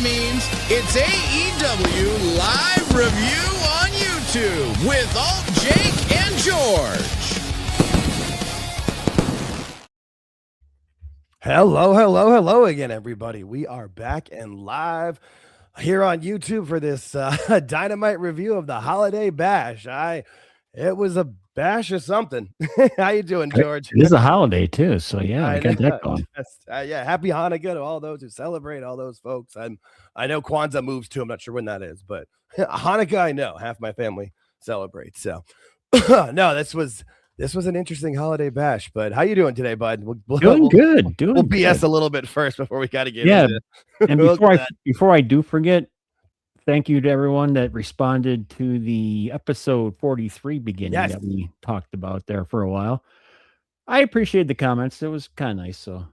means it's AEW Live Review on YouTube with AltJake and George. Hello again, everybody. We are back and live here on YouTube for this Dynamite review of the Holiday Bash. It was a bash of something. How you doing, George? It is a holiday too, so yeah, we got that going. Happy Hanukkah to all those who celebrate, all those folks. I know Kwanzaa moves too. I'm not sure when that is, but Hanukkah, I know half my family celebrates. So no, this was an interesting holiday bash. But how you doing today, bud? Doing good. We'll BS a little bit first before we got to get into it. And before I do forget, thank you to everyone that responded to the episode 43 beginning that we talked about there for a while. I appreciate the comments. It was kind of nice. So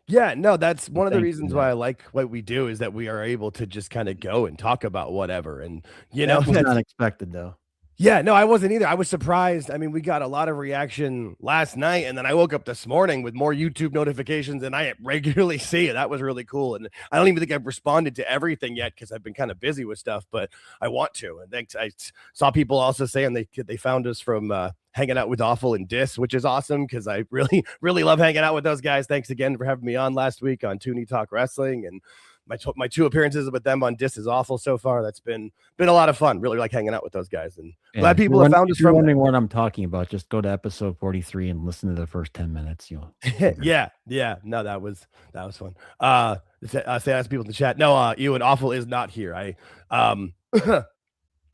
yeah, no, that's one of the reasons why I like what we do is that we are able to just kind of go and talk about whatever. And that was not expected though. Yeah, no, I wasn't either. I was surprised. I mean, we got a lot of reaction last night, and then I woke up this morning with more YouTube notifications than I regularly see. That was really cool. And I don't even think I've responded to everything yet because I've been kind of busy with stuff, but I want to. And thanks. I saw people also saying they found us from hanging out with Awful and Dis, which is awesome because I really, really love hanging out with those guys. Thanks again for having me on last week on Toonie Talk Wrestling, and my two appearances with them on Dis is Awful so far. That's been a lot of fun. Really like hanging out with those guys, and glad people have found us. If you're wondering what I'm talking about, just go to episode 43 and listen to the first 10 minutes. You'll yeah. No, that was fun. Say ask people in the chat. No, Ewan Awful is not here. I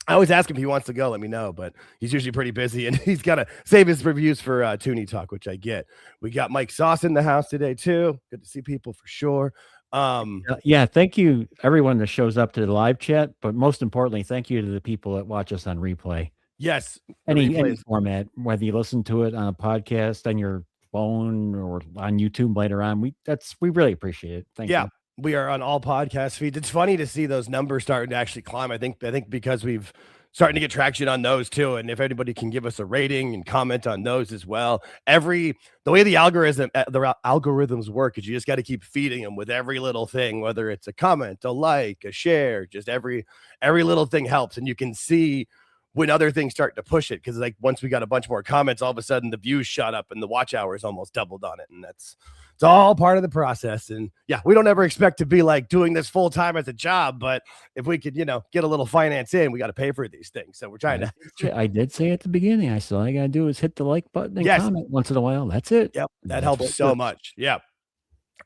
always ask him if he wants to go. Let me know, but he's usually pretty busy, and he's got to save his reviews for Toonie Talk, which I get. We got Mike Sauce in the house today too. Good to see people for sure. Thank you everyone that shows up to the live chat, but most importantly, thank you to the people that watch us on replay. Yes, any format, whether you listen to it on a podcast, on your phone, or on YouTube later on. We really appreciate it. Thank you. We are on all podcast feeds. It's funny to see those numbers starting to actually climb. I think because we've starting to get traction on those too. And if anybody can give us a rating and comment on those as well, the way the algorithms work is you just got to keep feeding them with every little thing, whether it's a comment, a like, a share, just every little thing helps. And you can see when other things start to push it, because like once we got a bunch more comments, all of a sudden the views shot up and the watch hours almost doubled on it. And it's all part of the process. And yeah, we don't ever expect to be like doing this full time as a job, but if we could, get a little finance in, we got to pay for these things. So we're trying to. I did say at the beginning, I said all you got to do is hit the like button and comment once in a while. That's it. Yep. That helps so much. Yep.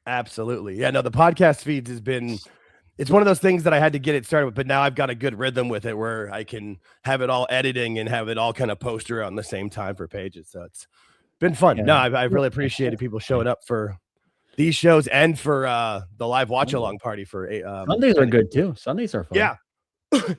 Absolutely. Yeah. No, the podcast feeds it's one of those things that I had to get it started with, but now I've got a good rhythm with it where I can have it all editing and have it all kind of post around the same time for pages. So it's been fun. Yeah. No, I've really appreciated people showing up for these shows and for the live watch along party for Sundays are good too. Sundays are fun. Yeah.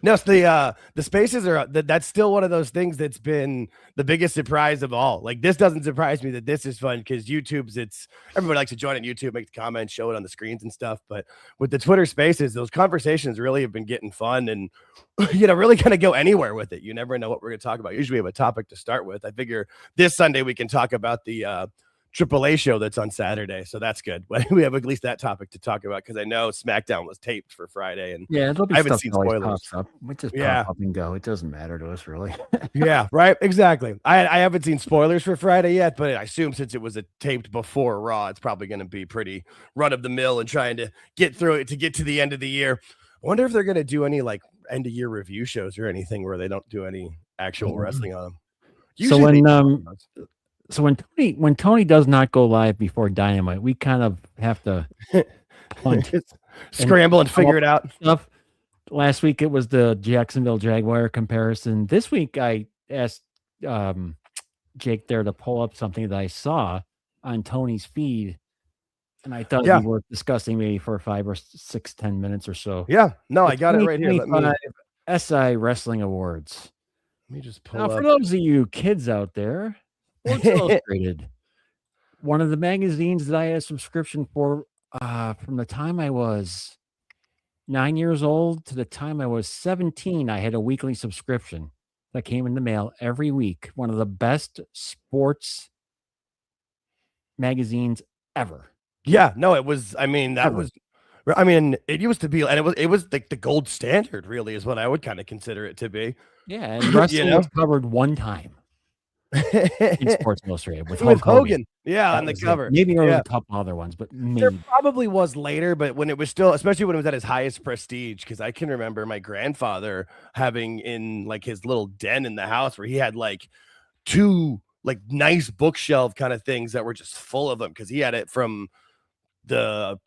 No, the spaces are that's still one of those things that's been the biggest surprise of all. Like this doesn't surprise me that this is fun because YouTube's everybody likes to join on YouTube, make the comments, show it on the screens and stuff. But with the Twitter spaces, those conversations really have been getting fun and really kind of go anywhere with it. You never know what we're going to talk about. Usually we have a topic to start with. I figure this Sunday we can talk about the AAA show that's on Saturday, so that's good. We have at least that topic to talk about because I know SmackDown was taped for Friday, and it'll be I haven't seen spoilers. We just pop up and go. It doesn't matter to us really. Yeah, right. Exactly. I haven't seen spoilers for Friday yet, but I assume since it was taped before Raw, it's probably going to be pretty run of the mill and trying to get through it to get to the end of the year. I wonder if they're going to do any like end of year review shows or anything where they don't do any actual wrestling on them. Usually So when Tony does not go live before Dynamite, we kind of have to scramble and figure it out. Stuff. Last week it was the Jacksonville Jaguar comparison. This week I asked Jake there to pull up something that I saw on Tony's feed, and I thought it'd be worth discussing maybe for 5 or 6, 10 minutes or so. Yeah, no, I got it right here. Let me... SI Wrestling Awards. Let me just pull now, up. for those of you kids out there, Sports Illustrated, one of the magazines that I had a subscription for from the time I was 9 years old to the time I was 17, I had a weekly subscription that came in the mail every week. One of the best sports magazines ever. Yeah, no, it was. I mean, that was I mean, it used to be, and it was like the gold standard, really, is what I would kind of consider it to be. Yeah, and wrestling was covered one time in Sports Illustrated with Hogan. Yeah, That on the was it. cover. Maybe there was a couple other ones, but There maybe. probably was later, but when it was still, especially when it was at his highest prestige, because I can remember my grandfather having in like his little den in the house where he had like 2 like nice bookshelf kind of things that were just full of them, because he had it from the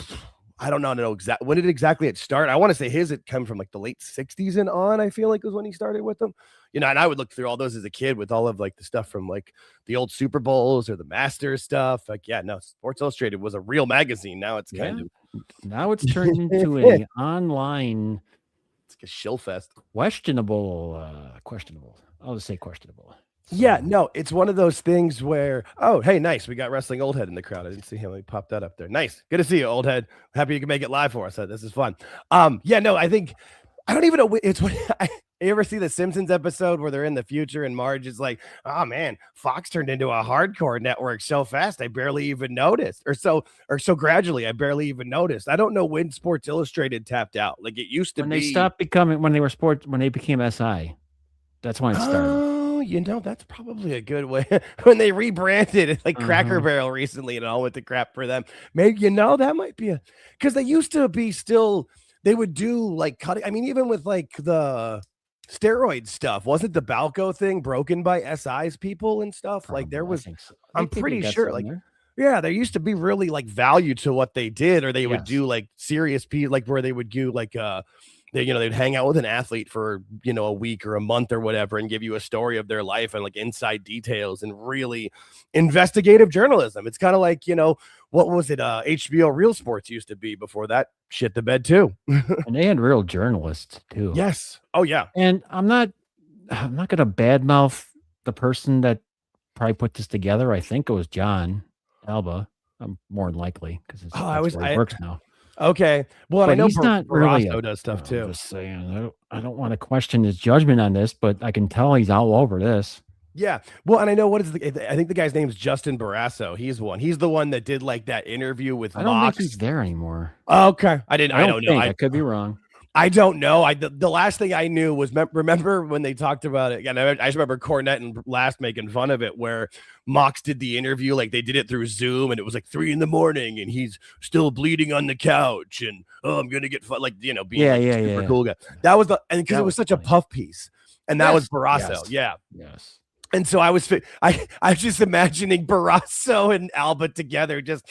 I don't know exactly when did exactly it start. I want to say his had come from like the late 60s and on, I feel like was when he started with them. And I would look through all those as a kid with all of like the stuff from like the old Super Bowls or the Masters stuff. Like, yeah, no, Sports Illustrated was a real magazine. Now it's kind of now it's turned into a online, it's like a shill fest. Questionable. I'll just say questionable. Yeah, no, it's one of those things where, oh, hey, nice. We got Wrestling Old Head in the crowd. I didn't see him. He popped that up there. Nice. Good to see you, Old Head. Happy you can make it live for us. This is fun. Yeah, no, I don't even know. It's what you ever see the Simpsons episode where they're in the future and Marge is like, oh man, Fox turned into a hardcore network so fast I barely even noticed, or so gradually I barely even noticed. I don't know when Sports Illustrated tapped out. Like it used to when be. They stopped becoming when they became SI. That's when it started. Oh, that's probably a good way. When they rebranded it like Cracker Barrel recently and it all went to crap for them. Maybe, that might be because they used to be still, they would do like cutting. I mean, even with like the steroid stuff, wasn't the Balco thing broken by SI's people and stuff? Probably, like there was, so. I'm pretty sure like, yeah, there used to be really like value to what they did, or they would do like serious like where they would do like, they'd hang out with an athlete for, a week or a month or whatever and give you a story of their life and like inside details and really investigative journalism. It's kind of like, what was it? HBO Real Sports used to be before that shit the bed too. And they had real journalists too. Yes. Oh yeah. And I'm not going to badmouth the person that probably put this together. I think it was John Alba. I'm more than likely because it works now. Okay. Well, and I know he's not really does stuff too. I'm just saying, I don't want to question his judgment on this, but I can tell he's all over this. Yeah. Well, and I know I think the guy's name is Justin Barrasso. He's the one that did like that interview with Mox. I don't think he's there anymore. Okay. I don't know. I could be wrong. I don't know. The last thing I knew was remember when they talked about it. And I just remember Cornette and Last making fun of it, where Mox did the interview, like they did it through Zoom, and it was like 3 a.m. and he's still bleeding on the couch, and I'm gonna get like being super cool guy. That was because it was such funny. A puff piece, and that was Barrasso. Yes. And so I was just imagining Barrasso and Alba together. Just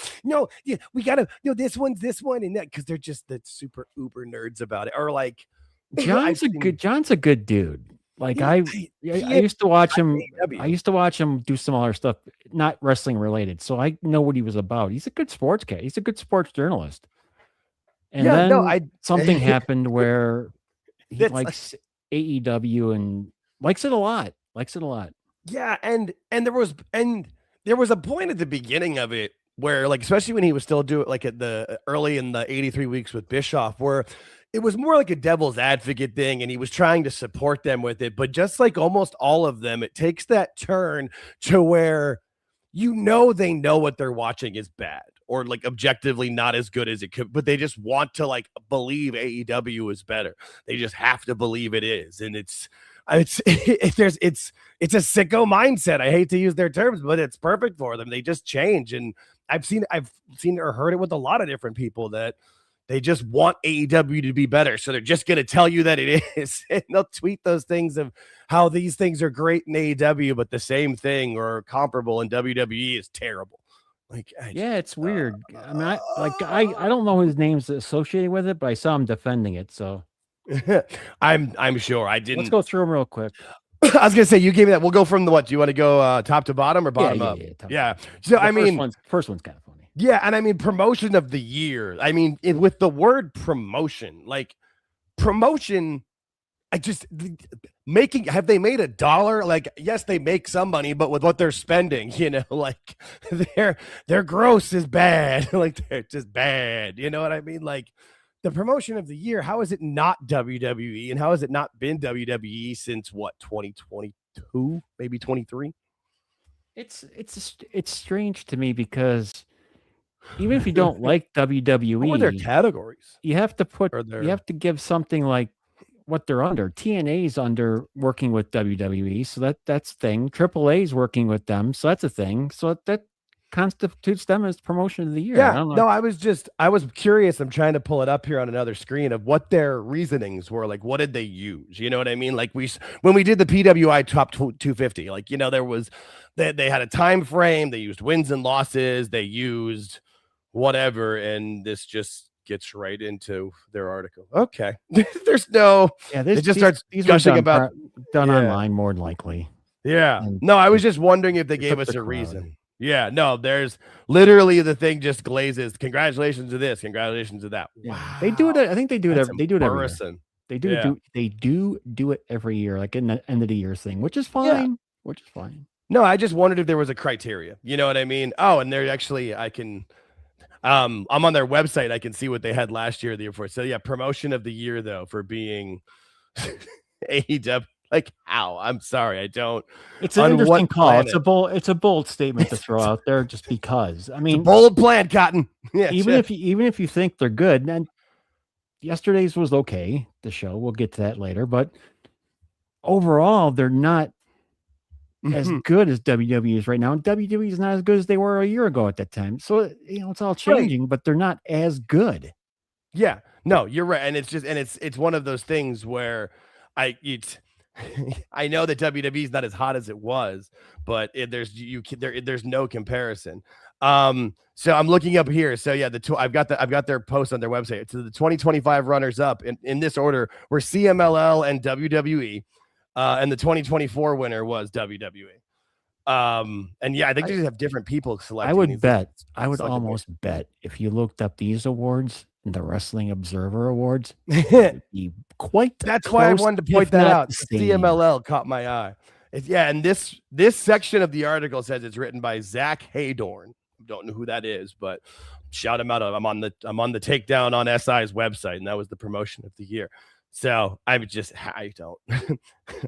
we gotta this one and that, because they're just the super uber nerds about it. Or like John's a good dude. Like I used to watch him. I used to watch him do some other stuff, not wrestling related. So I know what he was about. He's a good sports guy. He's a good sports journalist. And then something happened where he likes AEW and likes it a lot. Yeah, and there was a point at the beginning of it where, like, especially when he was still doing like at the early in the 83 weeks with Bischoff, where it was more like a devil's advocate thing, and he was trying to support them with it. But just like almost all of them, it takes that turn to where they know what they're watching is bad or like objectively not as good as it could, but they just want to like believe AEW is better. They just have to believe it is, and it's a sicko mindset. I hate to use their terms, but it's perfect for them. They just change. And I've seen or heard it with a lot of different people that they just want AEW to be better. So they're just going to tell you that it is. And they'll tweet those things of how these things are great in AEW, but the same thing or comparable in WWE is terrible. Like, it's weird. I mean, I don't know his name's associated with it, but I saw him defending it. So I'm sure I didn't. Let's go through them real quick. I was gonna say you gave me that. We'll go from the what? Do you want to go top to bottom or bottom up? Yeah. So first one's kind of funny. Yeah, and I mean promotion of the year. I mean with the word promotion, like promotion. I just have they made $1? Like, yes, they make some money, but with what they're spending, like their gross is bad. Like they're just bad. You know what I mean? Like. The promotion of the year, how is it not WWE, and how has it not been WWE since what, 2022, maybe 23? It's strange to me because even if you don't like WWE, what were their categories? You have to give something like what they're under. TNA's under working with WWE, so that's a thing. AAA's working with them, so that's a thing. So that constitutes them as promotion of the year. Yeah, I don't know. no, I was curious. I'm trying to pull it up here on another screen of what their reasonings were. Like, what did they use? You know what I mean? Like when we did the PWI top 250, like, there was, they had a time frame. They used wins and losses. They used whatever, and this just gets right into their article. Okay. There's no, it just starts gushing about done online more than likely. Yeah. No, I was just wondering if they gave us a reason. Yeah, no, there's literally the thing just glazes. Congratulations to this, congratulations to that. Yeah. Wow. They do it. I think they do it. They do it every year. They do it every year, like in the end of the year thing, which is fine. Yeah. Which is fine. No, I just wondered if there was a criteria. You know what I mean? Oh, and they're actually, I can, I'm on their website. I can see what they had last year, the year before. So yeah, promotion of the year though for being AEW. Like how? I'm sorry, I don't. It's an interesting call. Planet? It's a bold statement to throw out there, just because. I mean, it's a bold plan, Cotton. Yeah, even if you think they're good, and yesterday's was okay. The show, we'll get to that later, but overall, they're not as good as WWE is right now. And WWE is not as good as they were a year ago at that time. So it's all changing, but they're not as good. Yeah, no, you're right, and it's one of those things where I know that WWE is not as hot as it was, but there's no comparison. So I'm looking up here. So yeah, I've got their post on their website. So the 2025 runners up in this order were CMLL and WWE, and the 2024 winner was WWE. And yeah, I think they just have different people selecting. I would almost bet if you looked up these awards, the Wrestling Observer Awards, that's why I wanted to point that out. CMLL caught my eye. And this section of the article says it's written by Zach Haydorn. Don't know who that is, but shout him out. I'm on the takedown on SI's website, and that was the promotion of the year. So I don't.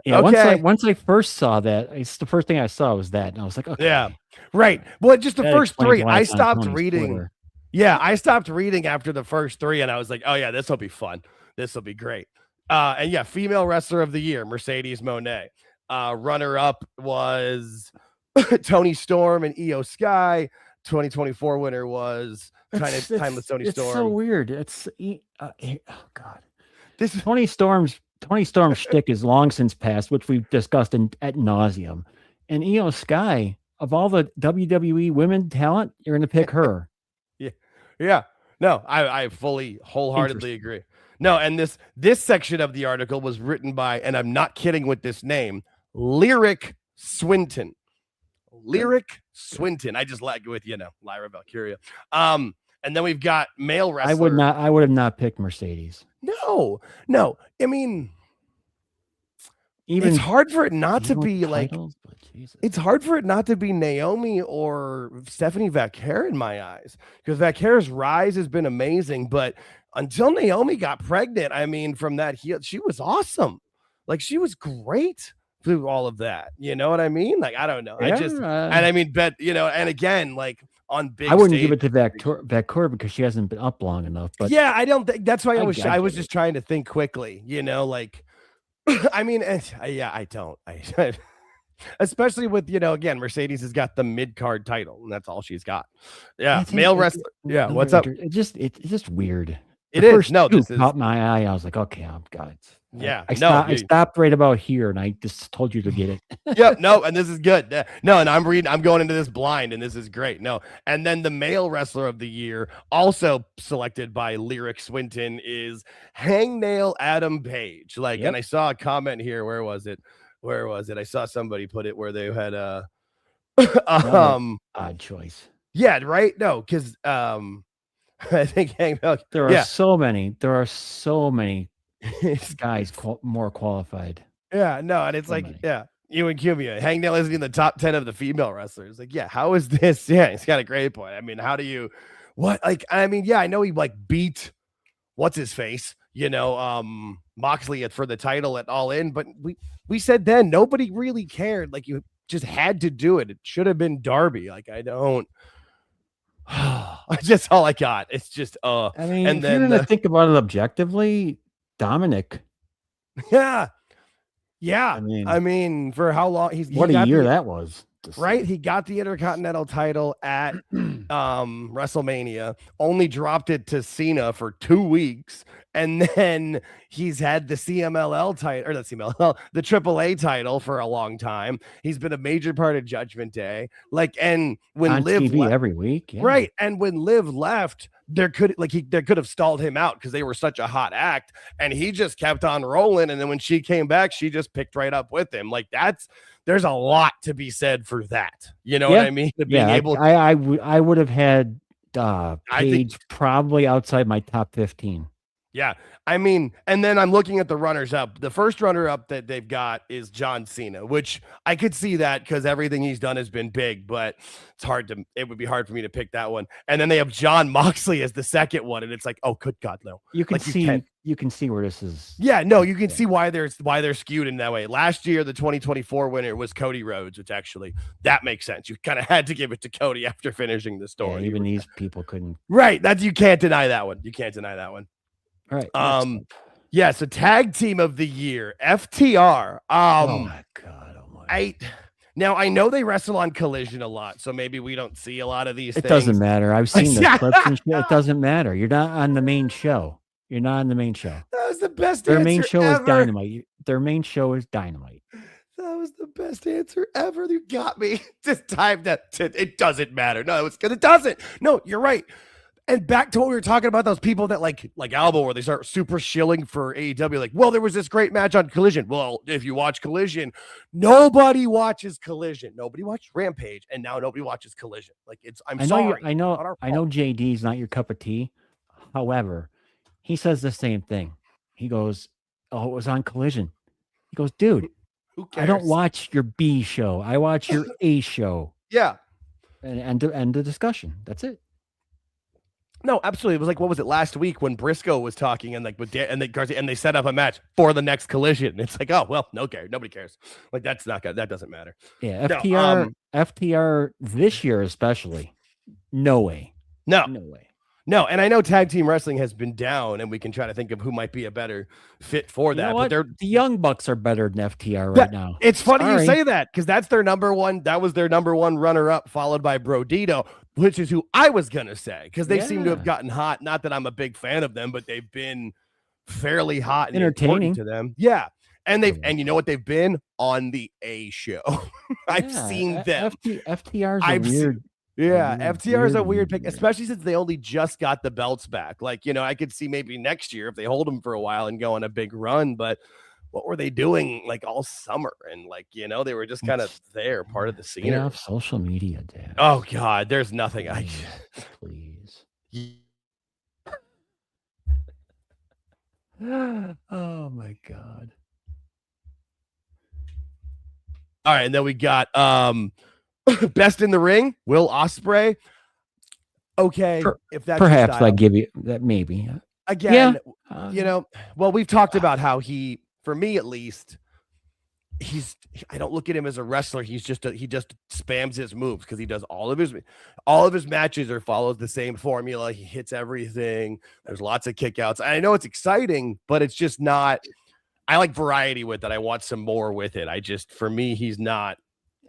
Yeah. Okay. Once I first saw that, it's the first thing I saw was that, and I was like, okay. Yeah, right. Well, just the first three. I stopped reading. Twitter. Yeah, I stopped reading after the first three, and I was like, oh yeah, this will be fun. This will be great. And yeah, female wrestler of the year, Mercedes Moné. Runner up was Toni Storm and Io Sky. 2024 winner was Timeless Toni Storm. It's so weird. It's oh god. This Toni Storm's shtick is long since past, which we've discussed at nauseum. And Io Sky, of all the WWE women talent, you're going to pick her. Yeah. No, I fully, wholeheartedly agree. No, and this section of the article was written by, and I'm not kidding with this name, Lyric Swinton. Lyric Swinton. I just like with Lyra Valkyria. And then we've got male wrestler. I would have not picked Mercedes. No. I mean, it's hard for it not to be titles, it's hard for it not to be Naomi or Stephanie Vaquer in my eyes, because Vaquer's rise has been amazing, but until Naomi got pregnant, I mean, from that heel, she was awesome. Like, she was great through all of that. You know what I mean? Like, I don't know. Yeah, and I mean, and again, like on big, I wouldn't give it to Vaquer because she hasn't been up long enough. But yeah, I don't think that's why I was just trying to think quickly. Like. I mean, I don't. Especially with, again, Mercedes has got the mid-card title, and that's all she's got. Yeah, male wrestler. Yeah, what's up? It's just weird. It is. No, this caught my eye. I was like, okay, I'm got it. Yeah, I stopped right about here, and I just told you to get it. Yep, no, and this is good. No, and I'm going into this blind, and this is great. No, and then the male wrestler of the year, also selected by Lyric Swinton, is Hangnail Adam Page. And I saw a comment here. Where was it? I saw somebody put it where they had odd choice. Yeah, right. No, because I think Hangnail. There are so many. Guys more qualified. Yeah, no, and it's you and Cumia. Hangnail isn't in the top 10 of the female wrestlers. Like, yeah, how is this? Yeah, he's got a great point. I mean, how do you I know he beat what's his face, Moxley for the title at All In, but we said then nobody really cared. Like, you just had to do it. It should have been Darby. Like, I don't That's just all I got. It's just I mean, and if you're then gonna think about it objectively, Dominic. yeah. I I mean, for how long he what a got year the, that was. right? He got the Intercontinental title at WrestleMania, only dropped it to Cena for 2 weeks, and then he's had the CMLL title, or the CMLL, the AAA title for a long time. He's been a major part of Judgment Day. Like, and when on Liv TV every week, yeah. right, and when Liv left, there could have stalled him out because they were such a hot act, and he just kept on rolling. And then when she came back, she just picked right up with him. Like, there's a lot to be said for that. You know what I mean? Being able, I would have had Paige probably outside my top 15. Yeah. I mean, and then I'm looking at the runners up. The first runner up that they've got is John Cena, which I could see that because everything he's done has been big, but it would be hard for me to pick that one. And then they have John Moxley as the second one. And it's like, oh, good God, no. You can you can see where this is. Yeah, no, you can see why they're skewed in that way. Last year, the 2024 winner was Cody Rhodes, which actually that makes sense. You kind of had to give it to Cody after finishing the story. Yeah, even these people couldn't. Right. You can't deny that one. All right. Yeah, so tag team of the year, FTR. Oh my God. Now I know they wrestle on Collision a lot, so maybe we don't see a lot of these things. It doesn't matter. I've seen the clips and shit. It doesn't matter. You're not on the main show. That was the best Their answer main show ever. is Dynamite. Their main show is Dynamite. That was the best answer ever. You got me. Just time that it doesn't matter. No, it's because it doesn't. No, you're right. And back to what we were talking about, those people that like Albo, where they start super shilling for AEW, like, well, there was this great match on Collision. Well, if you watch Collision, nobody watches Collision. Nobody watched Rampage, and now nobody watches Collision. Like, I know JD's not your cup of tea. However, he says the same thing. He goes, "Oh, it was on Collision." He goes, "Dude, who cares? I don't watch your B show. I watch your A show." Yeah, and end the discussion. That's it. No, absolutely. It was like, what was it last week when Briscoe was talking and like with and they set up a match for the next Collision. It's like, oh well, nobody cares. Like that's not good. That doesn't matter. Yeah, FTR this year especially. No way. No way. No, and I know tag team wrestling has been down, and we can try to think of who might be a better fit for that. But the Young Bucks are better than FTR right now. It's funny you say that because that's their number one. That was their number one runner-up, followed by Brodito, which is who I was gonna say because they seem to have gotten hot. Not that I'm a big fan of them, but they've been fairly hot and entertaining to them. Yeah. And and you know what they've been on the A show. I've seen them. FTR's a weird. Yeah, FTR is a weird pick, especially since they only just got the belts back. Like, you know, I could see maybe next year if they hold them for a while and go on a big run, but what were they doing like all summer? And like, you know, they were just kind of there, part of the scene. Get off social media, Dad. Oh God, there's nothing. Please. Oh my God. All right, and then we got Best in the Ring, Will Ospreay. Okay, if that's perhaps I give you that, maybe again. You know, well, we've talked about how for me at least, I don't look at him as a wrestler. He just spams his moves because he does all of his matches follows the same formula. He hits everything. There's lots of kickouts. I know it's exciting, but it's just not. I like variety with it. I want some more with it. For me, he's not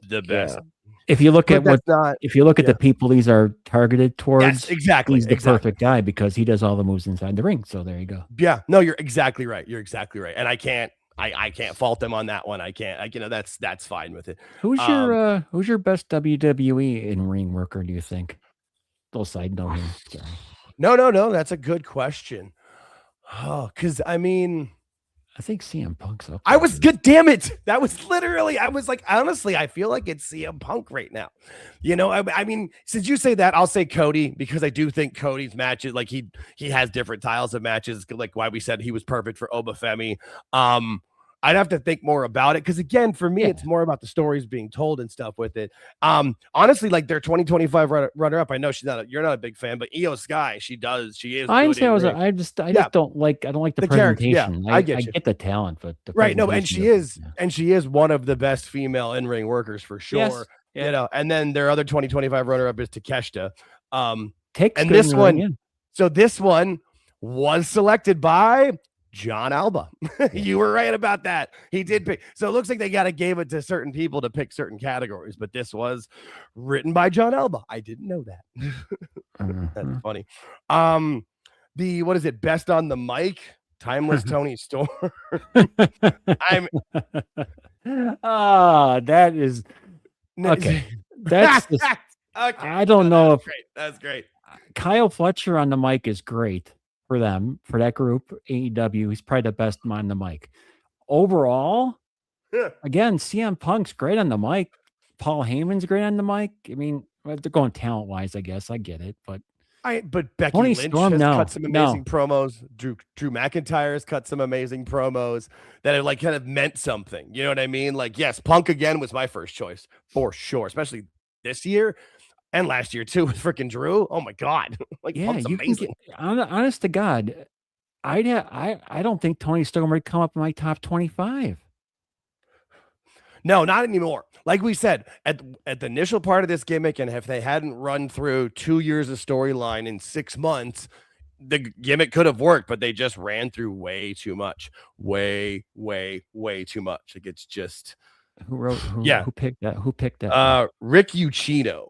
the best. If you look at the people these are targeted towards, yes, exactly, he's the perfect guy because he does all the moves inside the ring. So there you go. Yeah, no, you're exactly right. And I can't fault them on that one. That's fine with it. Who's your best WWE in ring worker? Do you think? Little side note here. No. That's a good question. Oh, because I mean. I think CM Punk's up. I was good. Damn it. That was literally, I was like, honestly, I feel like it's CM Punk right now. You know, I mean, since you say that, I'll say Cody because I do think Cody's matches, like he has different styles of matches, like why we said he was perfect for Obafemi. I'd have to think more about it because again, for me, it's more about the stories being told and stuff with it. Honestly, like their 2025 runner up. I know you're not a big fan, but Io Sky, she is. I just don't like the presentation. Yeah, I get the talent, but right. No, and she is one of the best female in-ring workers for sure. Yes. You know, and then their other 2025 runner up is Takeshita. Takes And good this in the ring, one, so this one was selected by John Alba. You were right about that. He did pick. So it looks like they gave it to certain people to pick certain categories, but this was written by John Alba. I didn't know that. That's funny. What is it? Best on the mic? Timeless Tony Storm. That is okay. That's okay. I don't know if great. That's great. Kyle Fletcher on the mic is great for them, for that group. AEW, he's probably the best on the mic. Overall, again, CM Punk's great on the mic. Paul Heyman's great on the mic. I mean, they're going talent wise, I guess. I get it, but Becky Tony Lynch Storm, has cut some amazing promos. Drew McIntyre has cut some amazing promos that have kind of meant something. You know what I mean? Like, yes, Punk again was my first choice for sure, especially this year and last year too with freaking Drew. Oh my God. Punk's amazing. Honest to God, I don't think Tony Storm would come up in my top 25. No, not anymore. Like we said, at the initial part of this gimmick, and if they hadn't run through 2 years of storyline in 6 months, the gimmick could have worked, but they just ran through way too much. Way too much. Like, it's just who picked that? Rick Ucchino.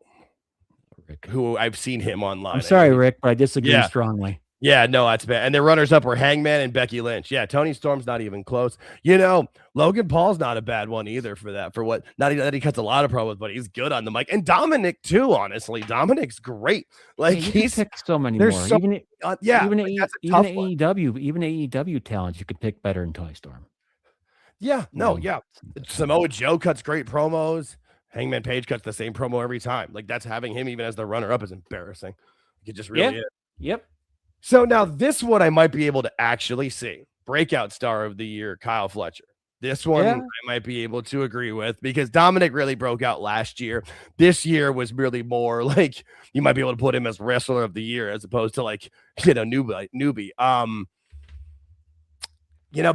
Who I've seen him online. I'm sorry, Rick, but I disagree strongly. Yeah, no, that's bad. And their runners-up were Hangman and Becky Lynch. Yeah, Tony Storm's not even close. Logan Paul's not a bad one either for that. For what? Not even that he cuts a lot of promos, but he's good on the mic. And Dominic too, honestly. Dominic's great. Like, he's picked so many more. Even AEW, AEW talents you could pick better than Tony Storm. Yeah, Samoa Joe cuts great promos. Hangman Page cuts the same promo every time. Like, that's having him even as the runner-up is embarrassing. It just really is. Yep. So now this one I might be able to actually see. Breakout star of the year, Kyle Fletcher. This one I might be able to agree with because Dominic really broke out last year. This year was really more like you might be able to put him as wrestler of the year as opposed to newbie.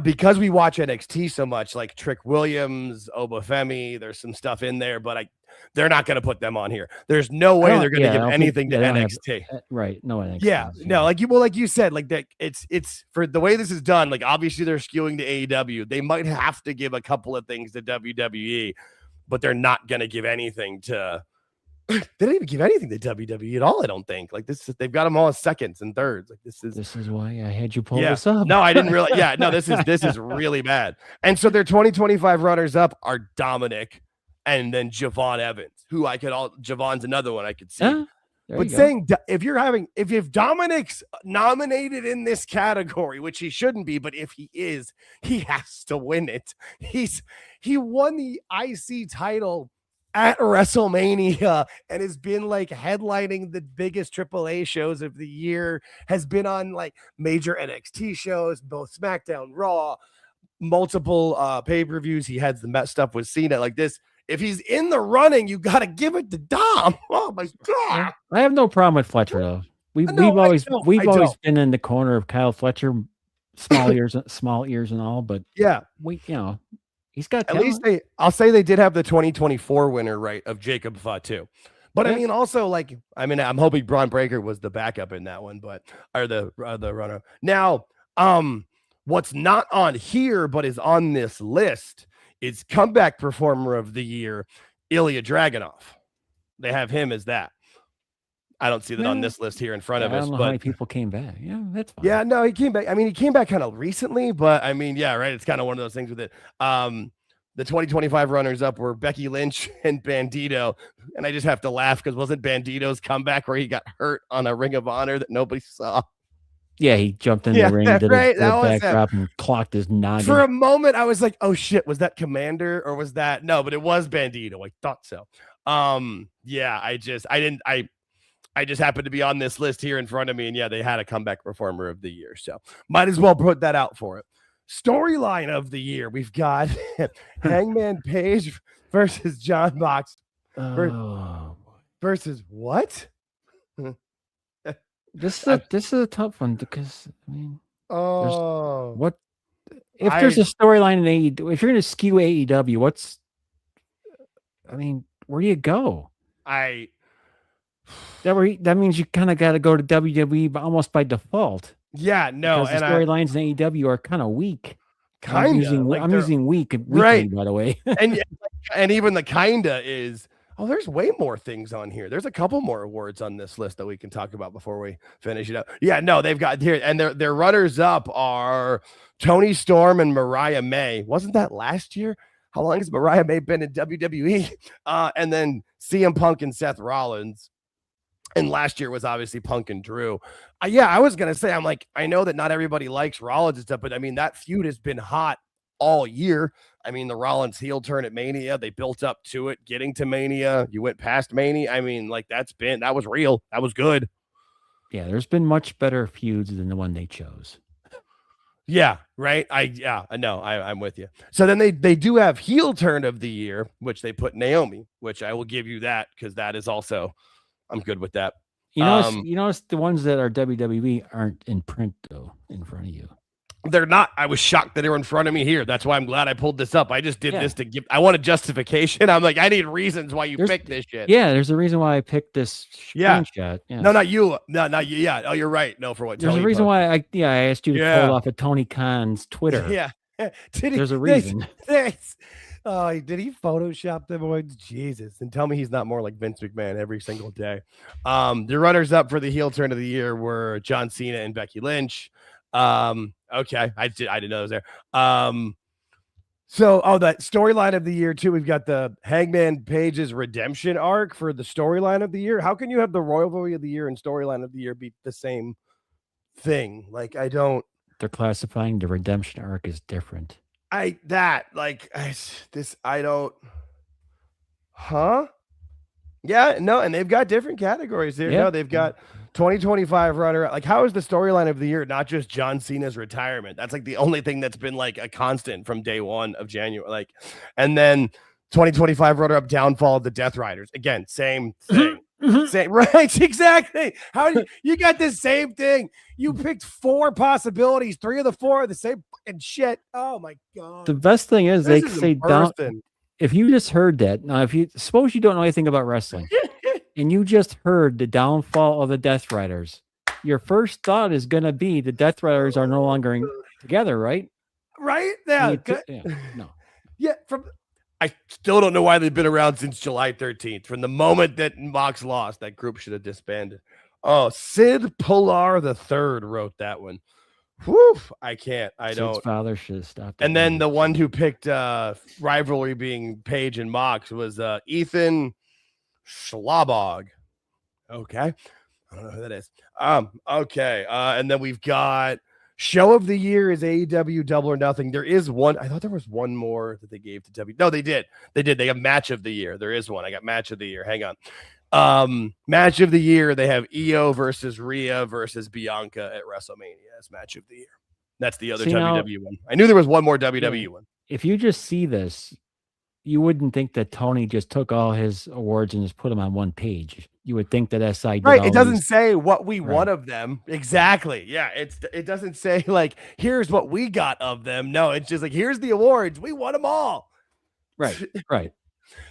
Because we watch NXT so much, like Trick Williams, Obafemi, there's some stuff in there, but they're not going to put them on here. There's no way they're going to give anything to NXT. Right. No NXT. Yeah. No, like you said, like that it's for the way this is done, like obviously they're skewing to AEW. They might have to give a couple of things to WWE, but they're not going to give anything to they don't even give anything to WWE at all, I don't think. Like they've got them all as seconds and thirds. Like this is why I had you pull this up. No, I didn't really. Yeah, no, this is really bad. And so their 2025 runners up are Dominic and then Javon Evans, who Javon's another one I could see. But saying if Dominic's nominated in this category, which he shouldn't be, but if he is, he has to win it. He won the IC title at WrestleMania and has been like headlining the biggest AAA shows of the year, has been on like major NXT shows, both SmackDown, Raw, multiple pay-per-views. He had the stuff with Cena like this. If he's in the running, you got to give it to Dom. Oh my God. I have no problem with Fletcher though. We've always been in the corner of Kyle Fletcher, small ears and all, but he's got talent. At least I'll say they did have the 2024 winner, right, of Jacob Fatu. But I mean, also I'm hoping Braun Breaker was the backup in that one, or the runner. Now, what's not on here but is on this list is comeback performer of the year, Ilya Dragunov. They have him as that. I don't see that on this list here in front of us. I don't know how many people came back. Yeah, that's fine. Yeah, no, he came back. I mean, he came back kind of recently, but I mean, yeah, right. It's kind of one of those things with it. The 2025 runners up were Becky Lynch and Bandito. And I just have to laugh because wasn't Bandito's comeback where he got hurt on a Ring of Honor that nobody saw? Yeah, he jumped in the ring, did a backdrop, and clocked his noggin. For a moment, I was like, "Oh shit, was that Commander or was that no?" But it was Bandito. I thought so. Yeah, I just happened to be on this list here in front of me, and yeah, they had a comeback performer of the year, so might as well put that out for it. Storyline of the year, we've got Hangman Page versus John Mox versus what? This is a tough one because I mean, what if there's a storyline in AEW? If you're going to skew AEW, where do you go? That means you kind of got to go to WWE almost by default. Yeah, no, because the storylines in AEW are kind of weak. I'm using weak weekly, right, by the way. and even the kinda is. Oh, there's way more things on here. There's a couple more awards on this list that we can talk about before we finish it up. Yeah, no, they've got here, and their runners up are Toni Storm and Mariah May. Wasn't that last year? How long has Mariah May been in WWE? And then CM Punk and Seth Rollins. And last year was obviously Punk and Drew. I was going to say, I'm like, I know that not everybody likes Rollins and stuff, but I mean, that feud has been hot all year. I mean, the Rollins heel turn at Mania, they built up to it, getting to Mania. You went past Mania. I mean, like, that was real. That was good. Yeah, there's been much better feuds than the one they chose. Yeah, right. I'm with you. So then they do have heel turn of the year, which they put Naomi, which I will give you that because that is also, I'm good with that. You notice the ones that are WWE aren't in print though in front of you. They're not. I was shocked that they were in front of me here. That's why I'm glad I pulled this up. I just did this to give. I want a justification. I'm like, I need reasons why you picked this shit. Yeah, there's a reason why I picked this screenshot. Yeah. No, not you. No, not you. Yeah. Oh, you're right. No, for what? There's a reason why I asked you to pull off of Tony Khan's Twitter. Yeah. There's a reason. Did he Photoshop them boys? Jesus. And tell me he's not more like Vince McMahon every single day. The runners up for the heel turn of the year were John Cena and Becky Lynch. Okay, I didn't know it was there. That storyline of the year too. We've got the Hangman Page's redemption arc for the storyline of the year. How can you have the rivalry of the year and storyline of the year be the same thing? Like, I don't. They're classifying the redemption arc as different. I don't. Huh? Yeah, no, and they've got different categories here. Yeah. No, they've got 2025 runner. Like, how is the storyline of the year not just John Cena's retirement? That's like the only thing that's been like a constant from day one of January. Like, and then 2025 runner up downfall of the Death Riders. Again, same thing. Same, right? Exactly. How do you got the same thing? You picked 4 possibilities. 3 of the 4 are the same fucking shit. Oh my god. The best thing is they say down. If you just heard that, now if you suppose you don't know anything about wrestling and you just heard the downfall of the Death Riders, your first thought is going to be the Death Riders are no longer together, right? Right? Yeah. No. Yeah. I still don't know why they've been around since July 13th. From the moment that Mox lost, that group should have disbanded. Oh, Sid Pilar III wrote that one. Whew, I can't. I don't. Sid's father should have stopped. And then the one who picked rivalry being Page and Mox was Ethan Schlabog. Okay. I don't know who that is. Okay. And then we've got show of the year is AEW Double or Nothing. There is one. I thought there was one more that they gave to W. No, they did. They have match of the year. There is one. I got match of the year. Hang on. Match of the year. They have Io versus Rhea versus Bianca at WrestleMania as match of the year. That's the other WWE one. I knew there was one more WWE one. If you just see this, you wouldn't think that Tony just took all his awards and just put them on one page. You would think that SI did right. It doesn't say what we won of them. Exactly. Yeah. It doesn't say like, here's what we got of them. No, it's just like, here's the awards. We won them all. Right. Right.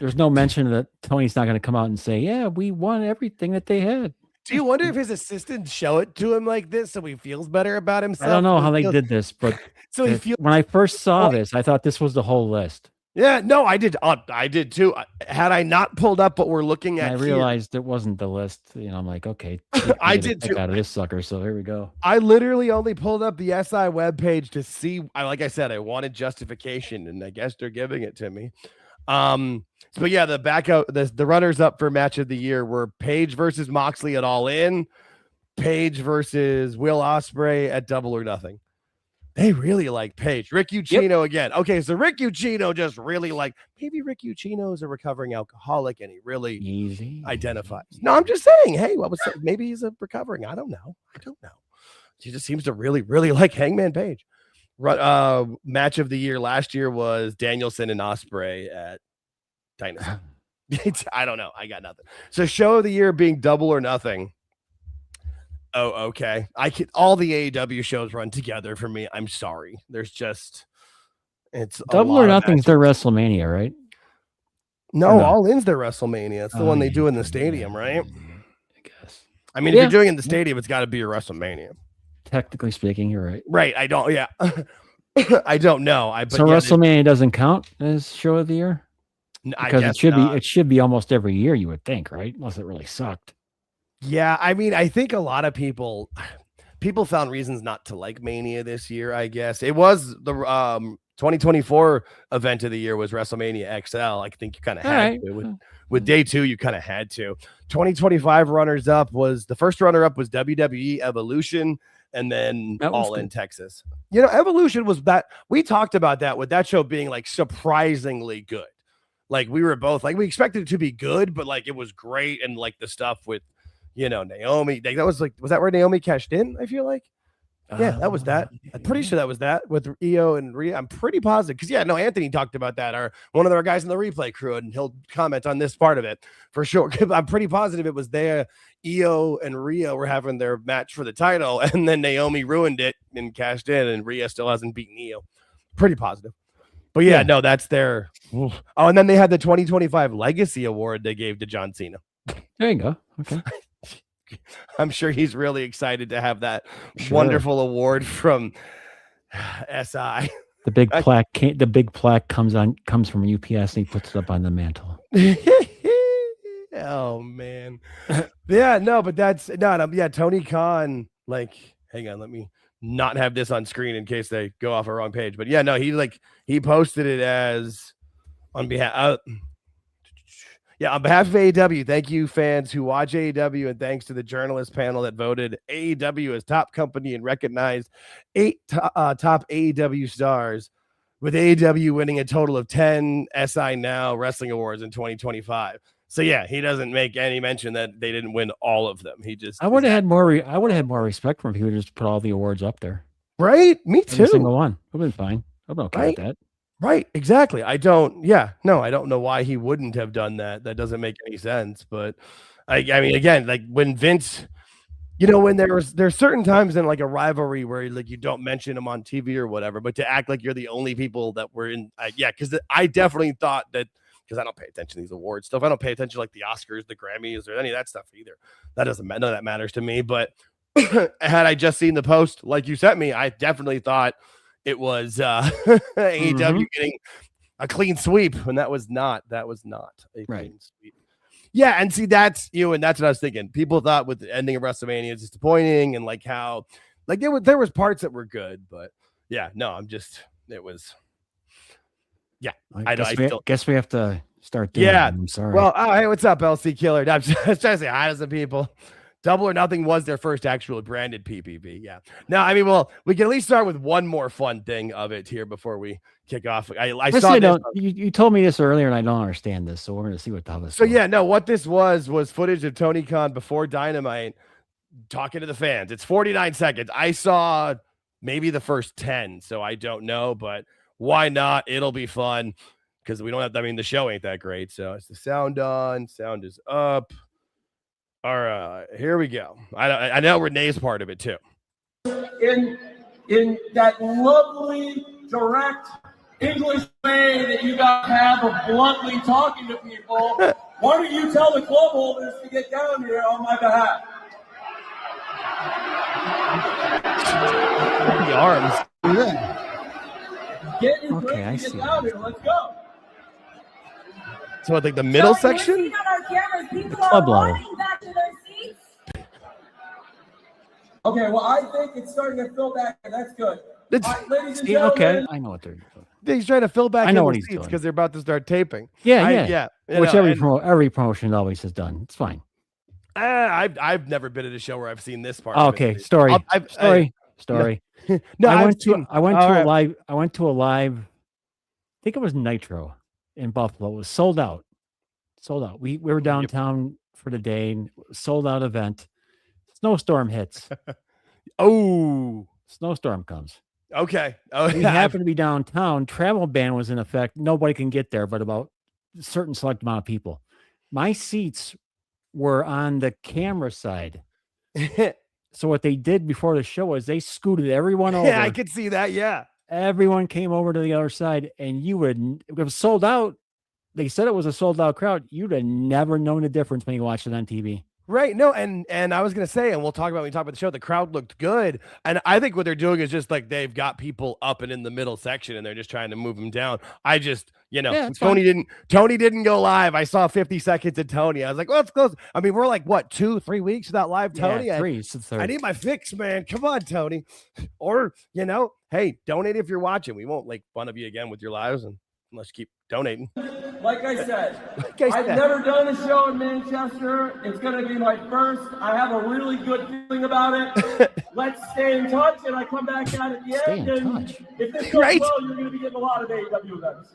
There's no mention that Tony's not going to come out and say, yeah, we won everything that they had. Do you wonder if his assistants show it to him like this so he feels better about himself? I don't know how they did this, but so he feels when I first saw this, I thought this was the whole list. Yeah, no, I did. I did too. Had I not pulled up what we're looking at, I realized it wasn't the list. I'm like, okay, I did too. Out of this sucker. So here we go. I literally only pulled up the SI webpage to see. Like I said, I wanted justification, and I guess they're giving it to me. But yeah, the runners up for match of the year were Page versus Moxley at All In, Page versus Will Ospreay at Double or Nothing. They really like Page. Rick Ucchino again. Okay, so Rick Ucchino just really maybe Rick Ucchino is a recovering alcoholic and he really identifies. No, I'm just saying, hey, maybe he's a recovering. I don't know. He just seems to really, really like Hangman Page. Match of the year last year was Danielson and Ospreay at Dynasty. I don't know. I got nothing. So show of the year being Double or Nothing. Oh, okay. All the AEW shows run together for me. I'm sorry. It's Double or Nothing's their WrestleMania, right? No, All In's their WrestleMania. It's the one they do in the stadium, right? I mean, if you're doing it in the stadium, it's got to be a WrestleMania. Technically speaking, you're right. Right. I don't. Yeah. I don't know. So WrestleMania doesn't count as show of the year because it should be almost every year. You would think, right? Unless it really sucked. Yeah. I mean, I think a lot of people found reasons not to like Mania this year. I guess it was the 2024 event of the year was WrestleMania XL. I think you kind of had to. With day 2, you kind of had to. 2025 runners-up was the first runner-up was WWE Evolution, and then All in Texas. You know, Evolution was that we talked about that with that show being like surprisingly good. Like we were both like we expected it to be good, but like it was great, and like the stuff with Naomi. That was that where Naomi cashed in? I feel like. Yeah, that was that. I'm pretty sure that was that with Io and Rhea. I'm pretty positive because Anthony talked about that. One of our guys in the replay crew, and he'll comment on this part of it for sure. I'm pretty positive it was there. Io and Rhea were having their match for the title, and then Naomi ruined it and cashed in, and Rhea still hasn't beaten Io. Pretty positive. But no, that's their. Oh, and then they had the 2025 Legacy Award they gave to John Cena. There you go. Okay. I'm sure he's really excited to have that wonderful award from SI. The big plaque comes from UPS and he puts it up on the mantle. Oh man. Yeah, no, but that's not Tony Khan, like, hang on, let me not have this on screen in case they go off a wrong page. But he posted it as on behalf on behalf of AEW, thank you fans who watch AEW, and thanks to the journalist panel that voted AEW as top company and recognized 8 top AEW stars, with AEW winning a total of 10 SI Now Wrestling Awards in 2025. So he doesn't make any mention that they didn't win all of them. He just I would have had more respect for him if he would just put all the awards up there. Right? Me too. Every single one. I've been fine. I've been okay with that. Right, exactly. I don't know why he wouldn't have done that. That doesn't make any sense. But I mean, again, like when Vince, when there's certain times in like a rivalry where like you don't mention him on TV or whatever, but to act like you're the only people that were in, because I definitely thought that, because I don't pay attention to these award stuff. I don't pay attention to like the Oscars, the Grammys, or any of that stuff either. That doesn't matter. None of that matters to me. But had I just seen the post like you sent me, I definitely thought it was AEW getting a clean sweep, and that was not a clean sweep. Yeah, and see, that's and that's what I was thinking. People thought with the ending of WrestleMania it's disappointing, and like how like there was parts that were good, but it was. Yeah, I guess we have to start doing it. I'm sorry. Well, hey, what's up, LC Killer? I'm just trying to say hi to some people. Double or Nothing was their first actual branded PPV. Yeah. No, I mean, well, we can at least start with one more fun thing of it here before we kick off. I saw this. You told me this earlier, and I don't understand this, so we're going to see what the hell this is. What this was footage of Tony Khan before Dynamite talking to the fans. It's 49 seconds. I saw maybe the first 10, so I don't know, but why not? It'll be fun because we don't have. I mean, the show ain't that great, so it's the sound on. Sound is up. All right, here we go. I know Renee's part of it too. In that lovely, direct English way that you guys have of bluntly talking to people, why don't you tell the club holders to get down here on my behalf? The arms. Get your drink and get down here. Let's go. So I think the middle section? The club level. Okay, well, I think it's starting to fill back. That's good. All right, ladies and gentlemen. Okay, I know what they're doing. He's trying to fill back in the seats because they're about to start taping. Yeah. Which every promotion always has done. It's fine. I've never been at a show where I've seen this part. Okay, story. No, I went to a live. I think it was Nitro in Buffalo. It was sold out. We were downtown for the day. Sold out event. Snowstorm hits. Snowstorm comes. Okay. We happened to be downtown. Travel ban was in effect. Nobody can get there, but about a certain select amount of people. My seats were on the camera side. So what they did before the show was they scooted everyone over. Yeah, I could see that. Yeah. Everyone came over to the other side, and it was sold out. They said it was a sold out crowd. You'd have never known the difference when you watched it on TV. Right. No, and I was gonna say, and we'll talk about when we talk about the show, the crowd looked good. And I think what they're doing is just like they've got people up and in the middle section and they're just trying to move them down. I just, Yeah, it's Tony didn't go live. I saw 50 seconds of Tony. I was like, well, let's go. I mean, we're like what, 2-3 weeks without live Tony? Yeah, 3. It's the third. I need my fix, man. Come on, Tony. Or, hey, donate if you're watching. We won't like fun of you again with your lives unless you keep donating. Like I said, I've never done a show in Manchester. It's going to be my first. I have a really good feeling about it. Let's stay in touch, and I come back out at the end. And if this goes well, you're going to be getting a lot of AEW events.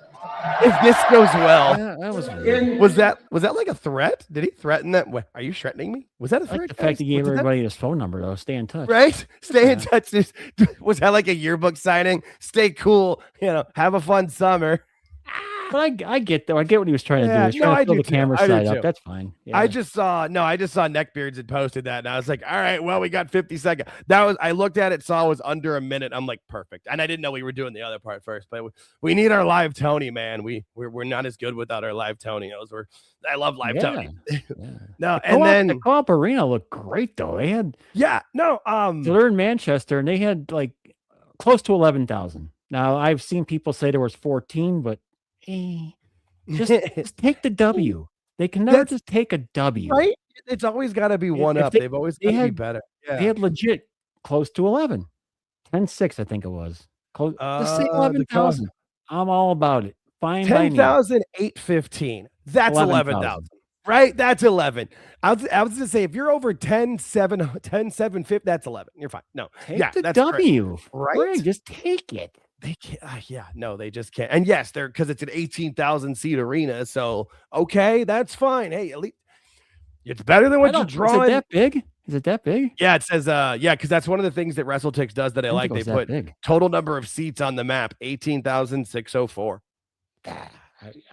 If this goes well, yeah, that was weird. was that like a threat? Did he threaten that? Are you threatening me? Was that a threat? Like the fact he gave everybody his phone number, though. Stay in touch. Right? Stay in touch. Was that like a yearbook signing? Stay cool. Have a fun summer. But I get though. I get what he was trying to do. He's trying to fill the camera side up. That's fine. Yeah. I just saw Neckbeards had posted that, and I was like, all right, well, we got 50 seconds. I looked at it, saw it was under a minute. I'm like, perfect. And I didn't know we were doing the other part first, but we need our live Tony, man. We're not as good without our live Tony. I love live Tony. No, and then the Co-op Arena looked great though. They had so they're in Manchester and they had like close to 11,000. Now I've seen people say there was 14, but just take the W. They can never just take a W. Right? It's always got to be one up. They've always got to be better. Yeah. They had legit close to 11. 10-6, I think it was. Close. Just say 11,000. I'm all about it. Fine. 10,815. That's 11,000. Right? That's 11. I was going to say, if you're over 10,750, that's 11. You're fine. No. Take the W. Great. Right? Just take it. They can't. No, they just can't. And yes, because it's an 18,000 seat arena. So, okay, that's fine. Hey, at least it's better than what you're drawing. Is it that big? Is it that big? Yeah, it says, because that's one of the things that WrestleTix does that I like. They put total number of seats on the map, 18,604. I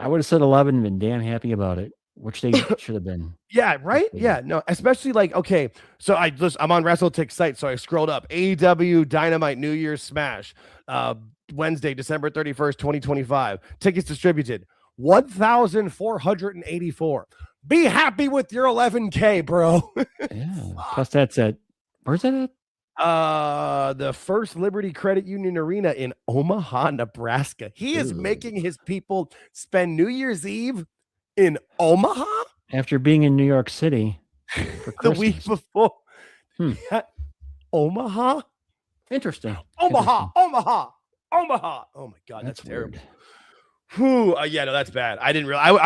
would have said 11 and been damn happy about it, which they should have been. Yeah, right? Yeah, no, especially like, okay, so I'm on WrestleTix site, so I scrolled up. AEW Dynamite New Year's Smash, Wednesday, December 31st, 2025. Tickets distributed, 1,484. Be happy with your 11K, bro. Yeah. Plus that's at, where's that at? The First Liberty Credit Union Arena in Omaha, Nebraska. He is making his people spend New Year's Eve in Omaha after being in New York City for the week before. Omaha? Interesting. Omaha. Oh my God, that's terrible. Whew, yeah, no, that's bad. I didn't realize.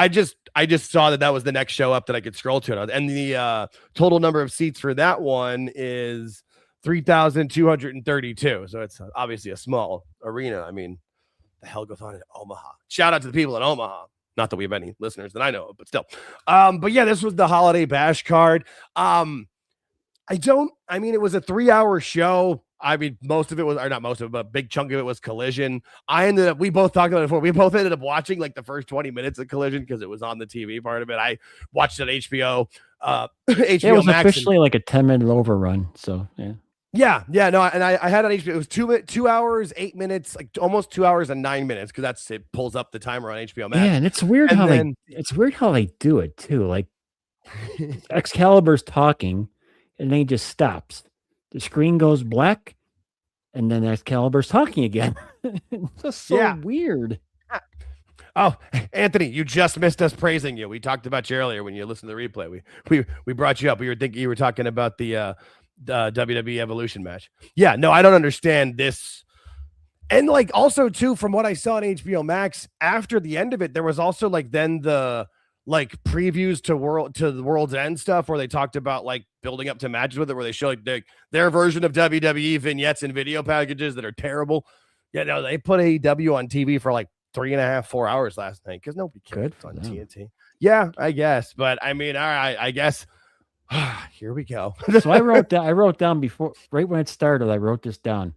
I just saw that was the next show up that I could scroll to, and the total number of seats for that one is 3,232. So it's obviously a small arena. I mean, the hell goes on in Omaha? Shout out to the people in Omaha. Not that we have any listeners that I know of, but still. But yeah, this was the Holiday Bash card. It was a 3-hour show. I mean, most of it was, or not most of it, but a big chunk of it was Collision. We both talked about it before. We both ended up watching like the first 20 minutes of Collision because it was on the TV part of it. I watched it on HBO. HBO it was Max officially like a 10-minute overrun. So yeah. Yeah, no, and I had on HBO. It was 2 hours, 8 minutes, like almost 2 hours and 9 minutes because it pulls up the timer on HBO Max. Yeah, and it's weird how they do it too. Like Excalibur's talking, and then he just stops. The screen goes black, and then Excalibur's talking again. It's just so weird. Oh, Anthony, you just missed us praising you. We talked about you earlier when you listened to the replay. We brought you up. We were thinking you were talking about the WWE Evolution match. Yeah, no, I don't understand this. And like also too, from what I saw on HBO Max, after the end of it, there was also like then the like previews to the World's End stuff where they talked about like building up to matches with it, where they show like their version of WWE vignettes and video packages that are terrible. Yeah, no, they put AEW on TV for like 3.5-4 hours last night because nobody cared on TNT. Yeah, I guess, but I mean, all right, I guess. Here we go. So I wrote down before, right when it started, I wrote this down.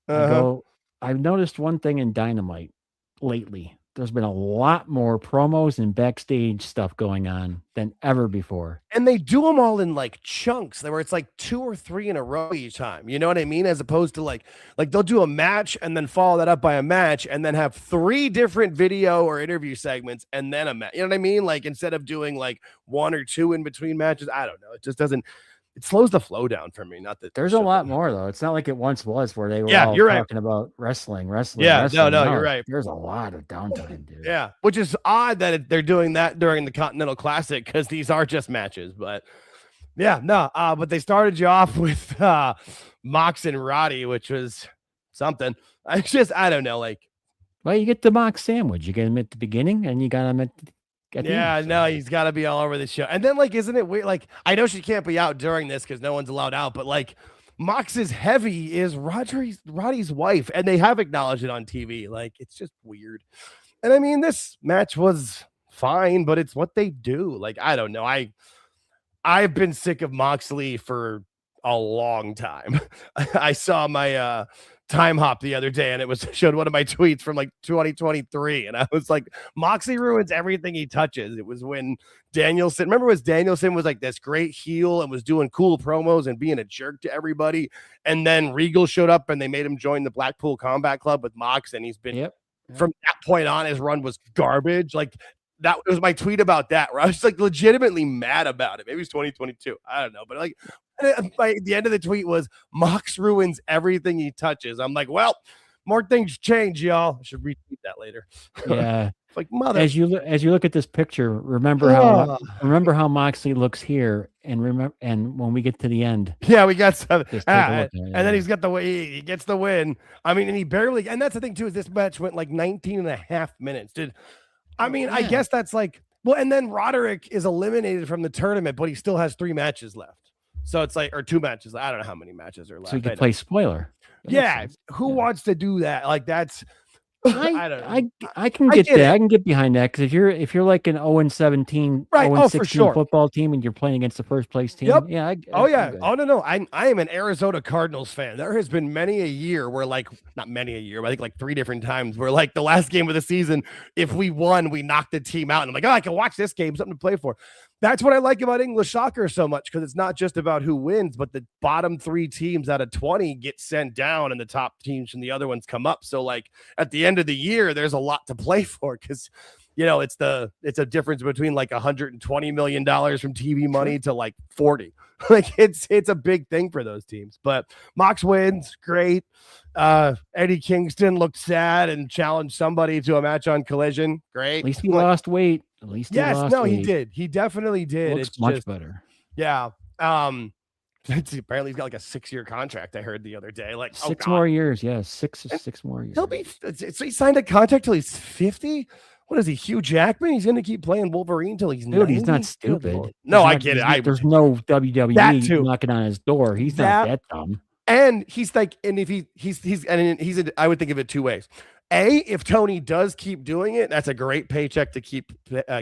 I've noticed one thing in Dynamite lately. there's been a lot more promos and backstage stuff going on than ever before. And they do them all in like chunks where it's like 2 or 3 in a row each time. You know what I mean? As opposed to like they'll do a match and then follow that up by a match and then have 3 different video or interview segments and then a match. You know what I mean? Like instead of doing like 1 or 2 in between matches, I don't know. It just doesn't. It slows the flow down for me. Not that there's a lot more though. It's not like it once was where they were all you're talking about wrestling. Yeah, wrestling. no, you're right. There's a lot of downtime, dude. Yeah, which is odd that they're doing that during the Continental Classic because these are just matches. But yeah, no. But they started you off with Mox and Roddy, which was something. I don't know. Like, well, you get the Mox sandwich. You get him at the beginning, and you got him at the end. No, he's got to be all over the show. And then, like, isn't it weird? Like, I know she can't be out during this because no one's allowed out, but like, Mox's heavy is Roddy's wife, and they have acknowledged it on TV. Like, it's just weird. And I mean, this match was fine, but it's what they do. Like, I don't know. I've been sick of Moxley for a long time. I saw my time hop the other day and it showed one of my tweets from like 2023 and I was like, Moxley ruins everything he touches. It was when Danielson was like this great heel and was doing cool promos and being a jerk to everybody, and then Regal showed up and they made him join the Blackpool Combat Club with Mox, and he's been from that point on, his run was garbage. Like, that was my tweet about that, where I was like legitimately mad about it. Maybe it's 2022. I don't know. But like, the end of the tweet was Mox ruins everything he touches. I'm like, well, more things change, y'all. I should retweet that later. Yeah. Like, mother. As you look at this picture, remember how Moxley looks here, and when we get to the end. Yeah, we got some. And then he's got he gets the win. I mean, and he barely, and that's the thing too, is this match went like 19 and a half minutes. I mean, I guess that's like, well, and then Roderick is eliminated from the tournament, but he still has 3 matches left. So it's like, or 2 matches. I don't know how many matches are left. So you can play spoiler. Who wants to do that? Like, that's, I don't know. I can get that. I can get behind that, because if you're like an 0-17, 0-16 football team and you're playing against the first place team. Yep. Yeah. Oh no. I am an Arizona Cardinals fan. There has been many a year where, like, not many a year, but I think like 3 different times where, like, the last game of the season, if we won, we knocked the team out. And I'm like, oh, I can watch this game, something to play for. That's what I like about English soccer so much, because it's not just about who wins, but the bottom 3 teams out of 20 get sent down and the top teams from the other ones come up. So, like, at the end of the year, there's a lot to play for, because, you know, it's a difference between like $120 million from TV money to like 40. Like, it's a big thing for those teams. But Mox wins, great. Eddie Kingston looked sad and challenged somebody to a match on Collision. Great. At least he lost weight. At least he did. He definitely did. It's much better. Yeah. Apparently he's got like a 6-year contract, I heard the other day. Like, 6 more years. Yeah, six more years. So he signed a contract till he's 50. What is he, Hugh Jackman? He's going to keep playing Wolverine till he's 90? He's not stupid. I get it. There's no WWE knocking on his door. He's not that dumb. And he's like, and if I would think of it 2 ways. A, if Tony does keep doing it, that's a great paycheck to keep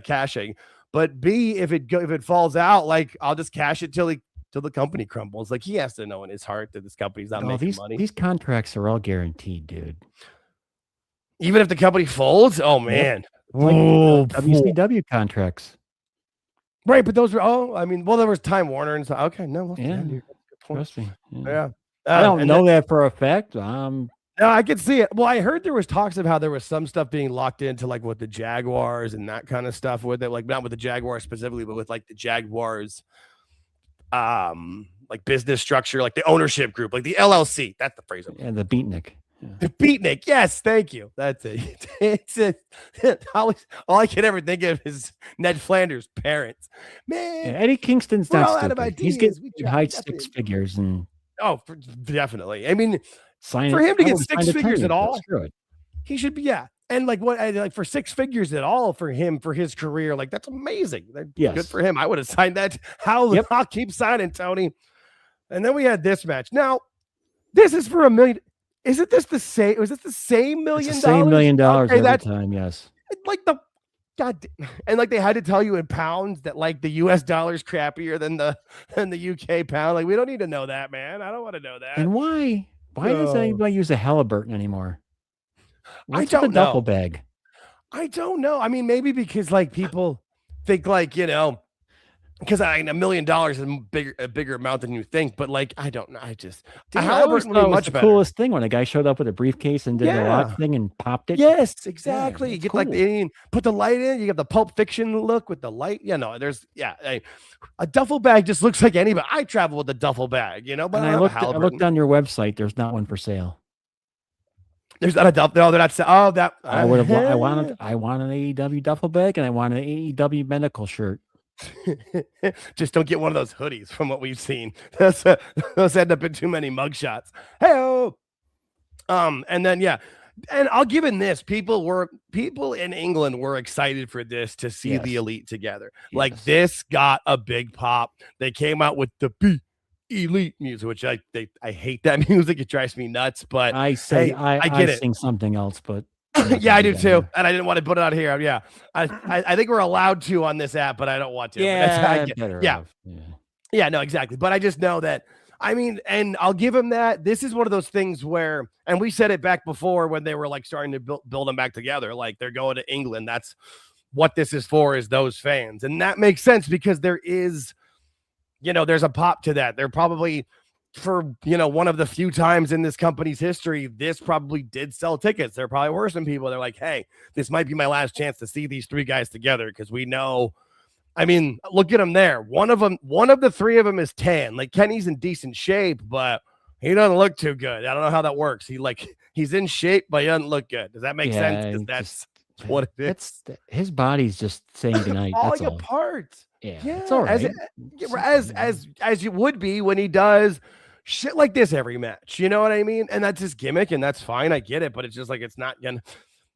cashing. But B, if it falls out, like, I'll just cash it till the company crumbles. Like, he has to know in his heart that this company's not making money. These contracts are all guaranteed, dude. Even if the company folds? Oh, man. Like WCW contracts. Right, but those were, there was Time Warner and stuff. Okay, no. Trust me. Yeah. I don't know that for a fact. No, I can see it. Well, I heard there was talks of how there was some stuff being locked into, like, with the Jaguars and that kind of stuff with it. Like, not with the Jaguars specifically, but with, like, the Jaguars, like, business structure, like the ownership group, like the LLC. That's the phrase. And the beatnik. Yeah. The beatnik. Yes, thank you. That's it. All I can ever think of is Ned Flanders' parents. Man, Eddie Kingston's not stupid. He's getting high 6 figures and. Oh, definitely. I mean, for him to get 6 figures at all, he should be, and like for 6 figures at all for him, for his career, like, that's amazing. Good for him. I would have signed that. I'll keep signing, Tony. And then we had this match. Now, this is for $1 million. Isn't this the same? Was this the same $1 million? Same $1 million every time. Yes. Like the God, and like they had to tell you in pounds that, like, the US dollar's crappier than the UK pound. Like, we don't need to know that, man. I don't want to know that. And why does anybody use a Halliburton anymore? What's I don't the duffel bag? I don't know. I mean, maybe because like people think like, because $1 million is a bigger amount than you think, but like I don't know. I always thought it was the coolest thing when a guy showed up with a briefcase and did the lock thing and popped it. Yes, exactly. You get cool. like the Indian, put the light in. You get the Pulp Fiction look with the light. A duffel bag just looks like anybody. I travel with a duffel bag, but and I looked on your website. There's not one for sale. There's not a duffel. No, they're not. Oh, that I would have. I want an AEW duffel bag and I want an AEW medical shirt. Just don't get one of those hoodies from what we've seen. Those end up in too many mugshots. Hey-o! And then and I'll give in this. People in England were excited for this to see the Elite together. Yes. Like this got a big pop. They came out with the B Elite music, which I hate that music. It drives me nuts. But I say I get it. Sing something else, but. Yeah, I do too, and I didn't want to put it out here. Yeah, I think we're allowed to on this app, but I don't want to. No, exactly. But I just know that. I mean, and I'll give him that. This is one of those things where, and we said it back before when they were like starting to build them back together. Like they're going to England. That's what this is for, is those fans, and that makes sense because there is, there's a pop to that. They're probably. For one of the few times in this company's history, this probably did sell tickets. There probably were some people. They're like, "Hey, this might be my last chance to see these three guys together." Because we know, I mean, look at them there. One of the three of them is tan. Like Kenny's in decent shape, but he doesn't look too good. I don't know how that works. He's in shape, but he doesn't look good. Does that make sense? Because that's what it is. His body's just saying goodnight. Falling apart. Yeah, it's all right. As you would be when he does shit like this every match, you know what I mean? And that's his gimmick, and that's fine. I get it, but it's just like it's not gonna.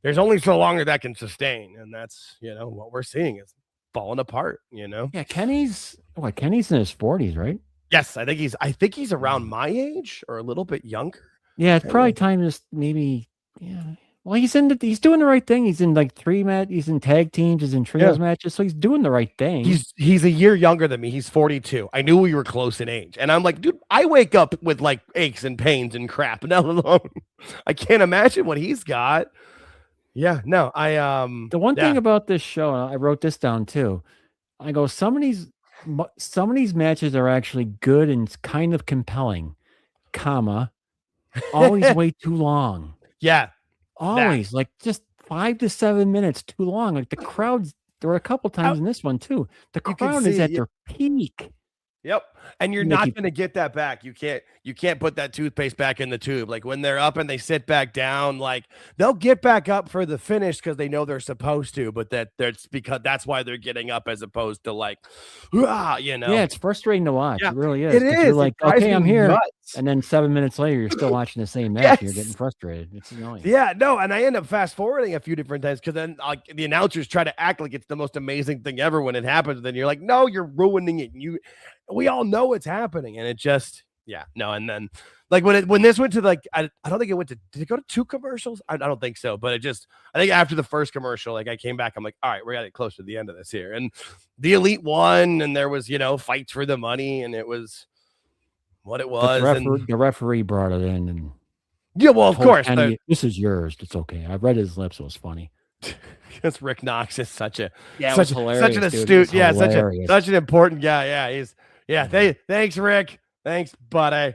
There's only so long that can sustain, and that's what we're seeing is falling apart. Yeah, Kenny's in his 40s, right? Yes, I think he's around my age or a little bit younger. Yeah, it's probably time to maybe. Yeah. Well, he's doing the right thing. He's in like he's in tag teams, he's in trios matches, so he's doing the right thing. He's a year younger than me. He's 42. I knew we were close in age. And I'm like, dude, I wake up with like aches and pains and crap. And I can't imagine what he's got. Yeah, no, the one thing about this show, and I wrote this down too. I go, some of these matches are actually good and kind of compelling, always way too long. Yeah. Always like just 5 to 7 minutes too long. Like the crowds, there were a couple times in this one too. The crowd is at their peak. Yep. And you're not going to get that back. You can't put that toothpaste back in the tube. Like when they're up and they sit back down, like they'll get back up for the finish because they know they're supposed to, but that's because that's why they're getting up as opposed to like, Yeah, it's frustrating to watch. Yeah, it really is. It is. You're like, okay, I'm here. Nuts. And then 7 minutes later, you're still watching the same match. You're getting frustrated. It's annoying. Yeah, no. And I end up fast forwarding a few different times because then the announcers try to act like it's the most amazing thing ever when it happens. Then you're like, no, you're ruining it. We all know it's happening, and it just, and then like when this went to like, I don't think it went to, did it go to 2 commercials? I don't think so, but I think after the first commercial, like I came back, I'm like, all right, we're getting close to the end of this here, and the Elite won, and there was fights for the money, and it was what it was. The referee brought it in, and well, of course, this is yours. It's okay. I read his lips. It was funny. Because Rick Knox is such an hilarious, astute, such an important guy. Thanks, Rick. Thanks, buddy.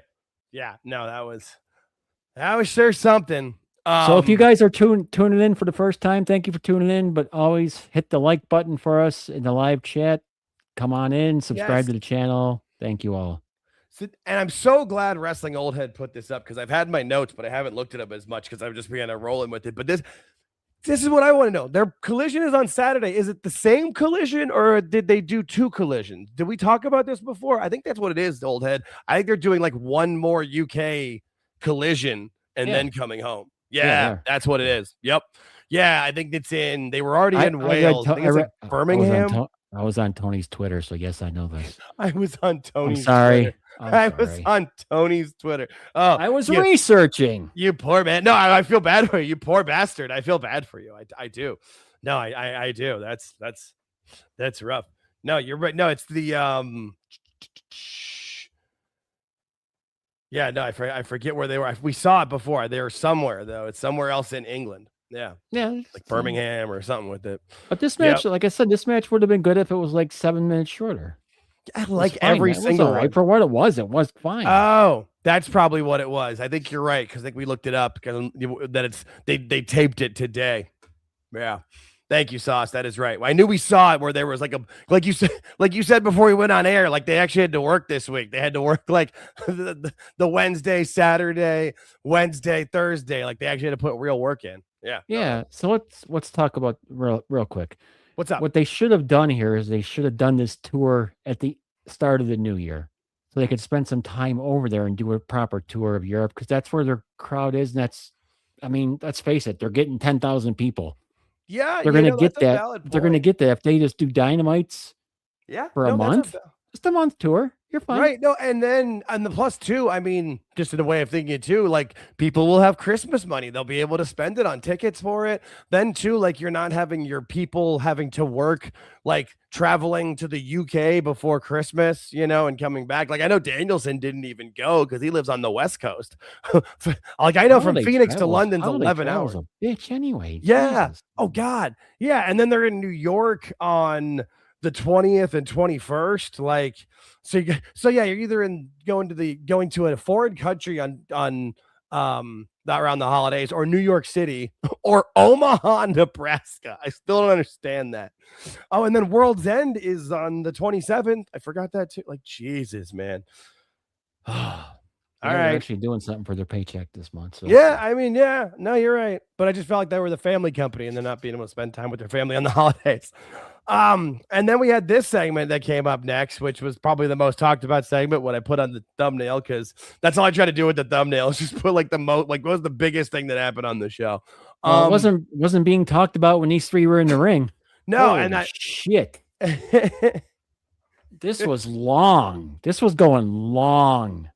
Yeah, no, that was sure something. So if you guys are tuning in for the first time, thank you for tuning in. But always hit the like button for us in the live chat. Come on in, subscribe to the channel. Thank you all. And I'm so glad Wrestling Old Head put this up because I've had my notes, but I haven't looked it up as much because I've just been rolling with it. But this is what I want to know. Their collision is on Saturday. Is it the same collision or did they do 2 collisions? Did we talk about this before? I think that's what it is, Old Head. I think they're doing like one more UK collision and then coming home. Yeah, that's what it is. Yep. Yeah, I think they were already in Wales. I think it's like Birmingham. I was on Tony's Twitter, so yes, I know this. I was on Tony's Twitter. I was on Tony's Twitter. Oh, I was researching. You poor man. No, I feel bad for you. You poor bastard. I feel bad for you. I do. No, I do. That's rough. No, you're right. No, it's the Yeah, no, I forget where they were. We saw it before. They were somewhere though. It's somewhere else in England. Yeah. Yeah. Like Birmingham or something with it. But this match, like I said, this match would have been good if it was like 7 minutes shorter. I like every single one. It was all right for what it was. It was fine. Oh, that's probably what it was. I think you're right because I think we looked it up because they taped it today. Yeah. Thank you, Sauce. That is right. I knew we saw it where there was like you said before we went on air, like they actually had to work this week. They had to work like the Wednesday, Saturday, Wednesday, Thursday. Like they actually had to put real work in. Yeah. Yeah. So let's talk about real quick. What's up? What they should have done here is they should have done this tour at the start of the new year, so they could spend some time over there and do a proper tour of Europe because that's where their crowd is. And let's face it, they're getting 10,000 people. Yeah, they're going to get that. They're going to get that if they just do Dynamites. Yeah, for a month, just a month tour. You're fine. Right. No, and then on the plus two, I mean, just in a way of thinking it too, like people will have Christmas money. They'll be able to spend it on tickets for it. Then too, like you're not having your people having to work, like traveling to the UK before Christmas, and coming back. Like I know Danielson didn't even go because he lives on the West Coast. Like I know from Phoenix to London's 11 hours. A bitch anyway. Yeah. Jesus. Oh God. Yeah. And then they're in New York on the 20th and 21st, like so yeah, you're either going to a foreign country on around the holidays, or New York City, or Omaha, Nebraska. I still don't understand that. Oh, and then World's End is on the 27th. I forgot that too. Like Jesus, man. All right, actually doing something for their paycheck this month. So yeah, I mean, yeah, no, you're right. But I just felt like they were the family company, and they're not being able to spend time with their family on the holidays. And then we had this segment that came up next, which was probably the most talked about segment when I put on the thumbnail, because that's all I try to do with the thumbnail is just put like what was the biggest thing that happened on the show. Well, it wasn't being talked about when these three were in the ring. No, Holy and shit. This was long. This was going long.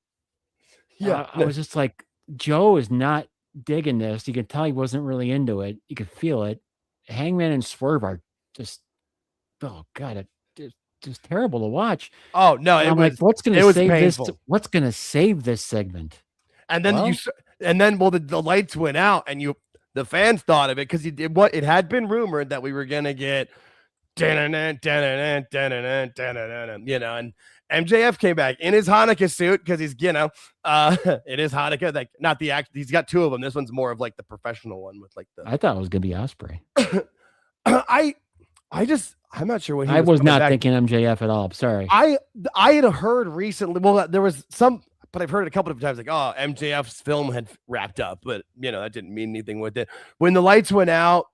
Yeah, I was just like, Joe is not digging this. You could tell he wasn't really into it. You could feel it. Hangman and Swerve are just, oh God, it's just terrible to watch. Oh no, I'm like, what's going to save this? What's going to save this segment? And then the lights went out, and the fans thought of it because it had been rumored that we were going to get, and MJF came back in his Hanukkah suit because he's, it is Hanukkah. Like not the act. He's got two of them. This one's more of like the professional one with like the. I thought it was gonna be Osprey. I'm not sure what I was not thinking MJF at all. I'm sorry. I had heard recently. Well, there was some, but I've heard a couple of times like, oh, MJF's film had wrapped up, but that didn't mean anything with it. When the lights went out,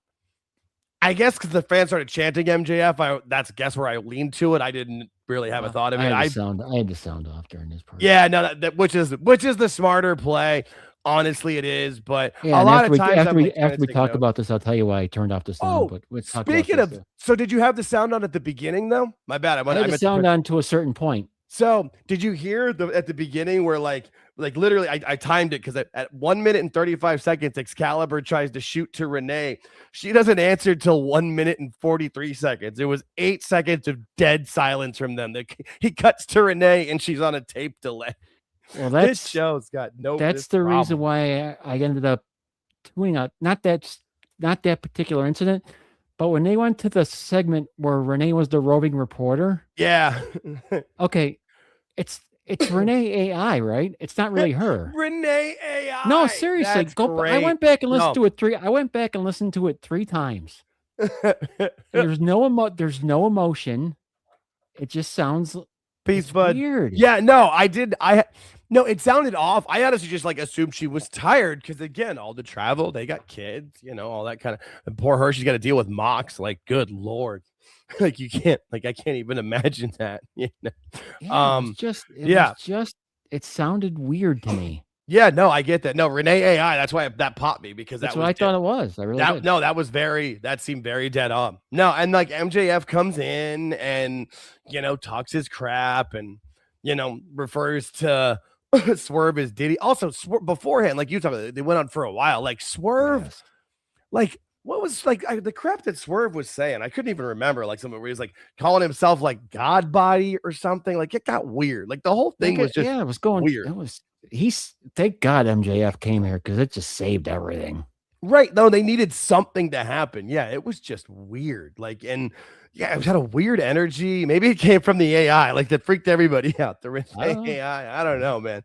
I guess because the fans started chanting MJF, that's where I leaned to it. I didn't really have a thought of it. I had the sound off during this part. Yeah, no, which is the smarter play. Honestly, it is. But yeah, a lot of times after we talk about this, I'll tell you why I turned off the sound. But let's talk speaking of, so did you have the sound on at the beginning though? My bad. I had the sound on to a certain point. So did you hear at the beginning where like literally I timed it because at 1 minute and 35 seconds, Excalibur tries to shoot to Renee. She doesn't answer till 1 minute and 43 seconds. It was 8 seconds of dead silence from them. He cuts to Renee and she's on a tape delay. Well, this show's got no. That's the reason why I ended up tuning out. Not that particular incident, but when they went to the segment where Renee was the roving reporter. Yeah. Okay. It's Renee AI, right? It's not really her. Renee AI. No, seriously. I went back and listened to it I went back and listened to it 3 times. There's no emotion. It just sounds weird. Yeah, no, I did. No, it sounded off. I honestly just assumed she was tired because again, all the travel, they got kids, all that kind of. And poor her, she's got to deal with Mox. Like, good Lord. You can't, I can't even imagine that. It sounded weird to me. Yeah, no, I get that. No, Renee AI. That's why that popped me because that's what I thought it was. I really did. No, that seemed very dead on. No, and MJF comes in and talks his crap and refers to Swerve as Diddy. Also, beforehand, like you talked about, they went on for a while. Like Swerve, what was the crap that Swerve was saying? I couldn't even remember. Something where he was calling himself God body or something. It got weird. The whole thing was just it was going weird. Thank God MJF came here because it just saved everything. Right. No, they needed something to happen. Yeah, it was just weird. Like, and yeah, it had a weird energy. Maybe it came from the AI, like that freaked everybody out. The AI. I don't know, man.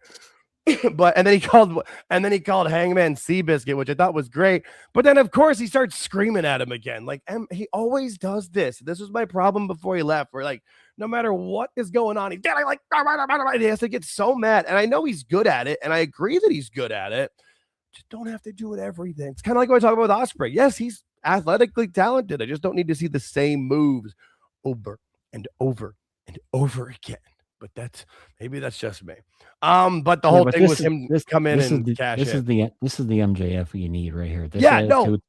But and then he called Hangman Seabiscuit, which I thought was great. But then of course he starts screaming at him again. Like he always does this. This was my problem before he left. Where like no matter what is going on, he has to get so mad. And I know he's good at it, and I agree that he's good at it. Just don't have to do it everything. It's kind of like when I talk about Ospreay. Yes, he's athletically talented. I just don't need to see the same moves over and over and over again. But maybe that's just me. But the whole thing was him come in and cash in. This is the MJF you need right here. This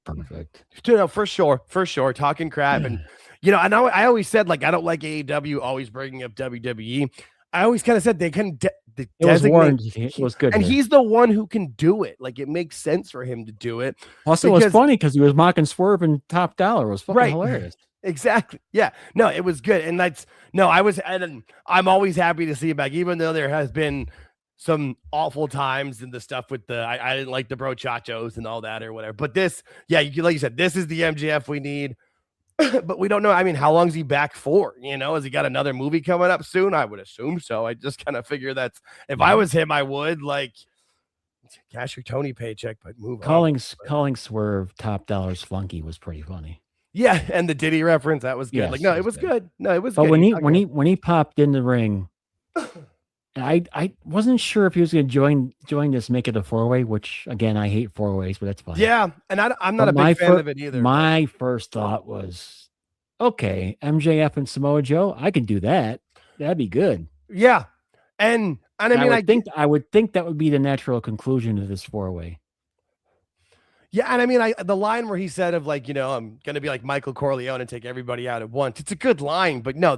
perfect. No, for sure. Talking crap, and I know I always said like I don't like AEW always bringing up WWE. I always kind of said they can. It was warned. It was good, and he's the one who can do it. Like it makes sense for him to do it. Plus, it was funny because he was mocking Swerve and Top Dollar. It was fucking hilarious. Exactly. Yeah. No, it was good. And I'm always happy to see him back, even though there has been some awful times in the stuff with I didn't like the brochachos and all that or whatever. But this, like you said, this is the MJF we need. But we don't know. I mean, how long is he back for? Has he got another movie coming up soon? I would assume so. I just kind of figure if I was him, I would like cash your Tony paycheck, but move on. Calling Swerve Top Dollar's flunky was pretty funny. Yeah, and the Diddy reference, that was good. Yes, it was good. No, it was good. But when he popped in the ring, I wasn't sure if he was going to join this, make it a 4-way, which again I hate 4-ways, but that's fine. Yeah, and I'm not a big fan of it either. My first thought was, okay, MJF and Samoa Joe, I can do that. That'd be good. Yeah, and I mean, I would think that would be the natural conclusion of this 4-way. Yeah, and I mean, the line where he said of like, I'm going to be like Michael Corleone and take everybody out at once. It's a good line, but no,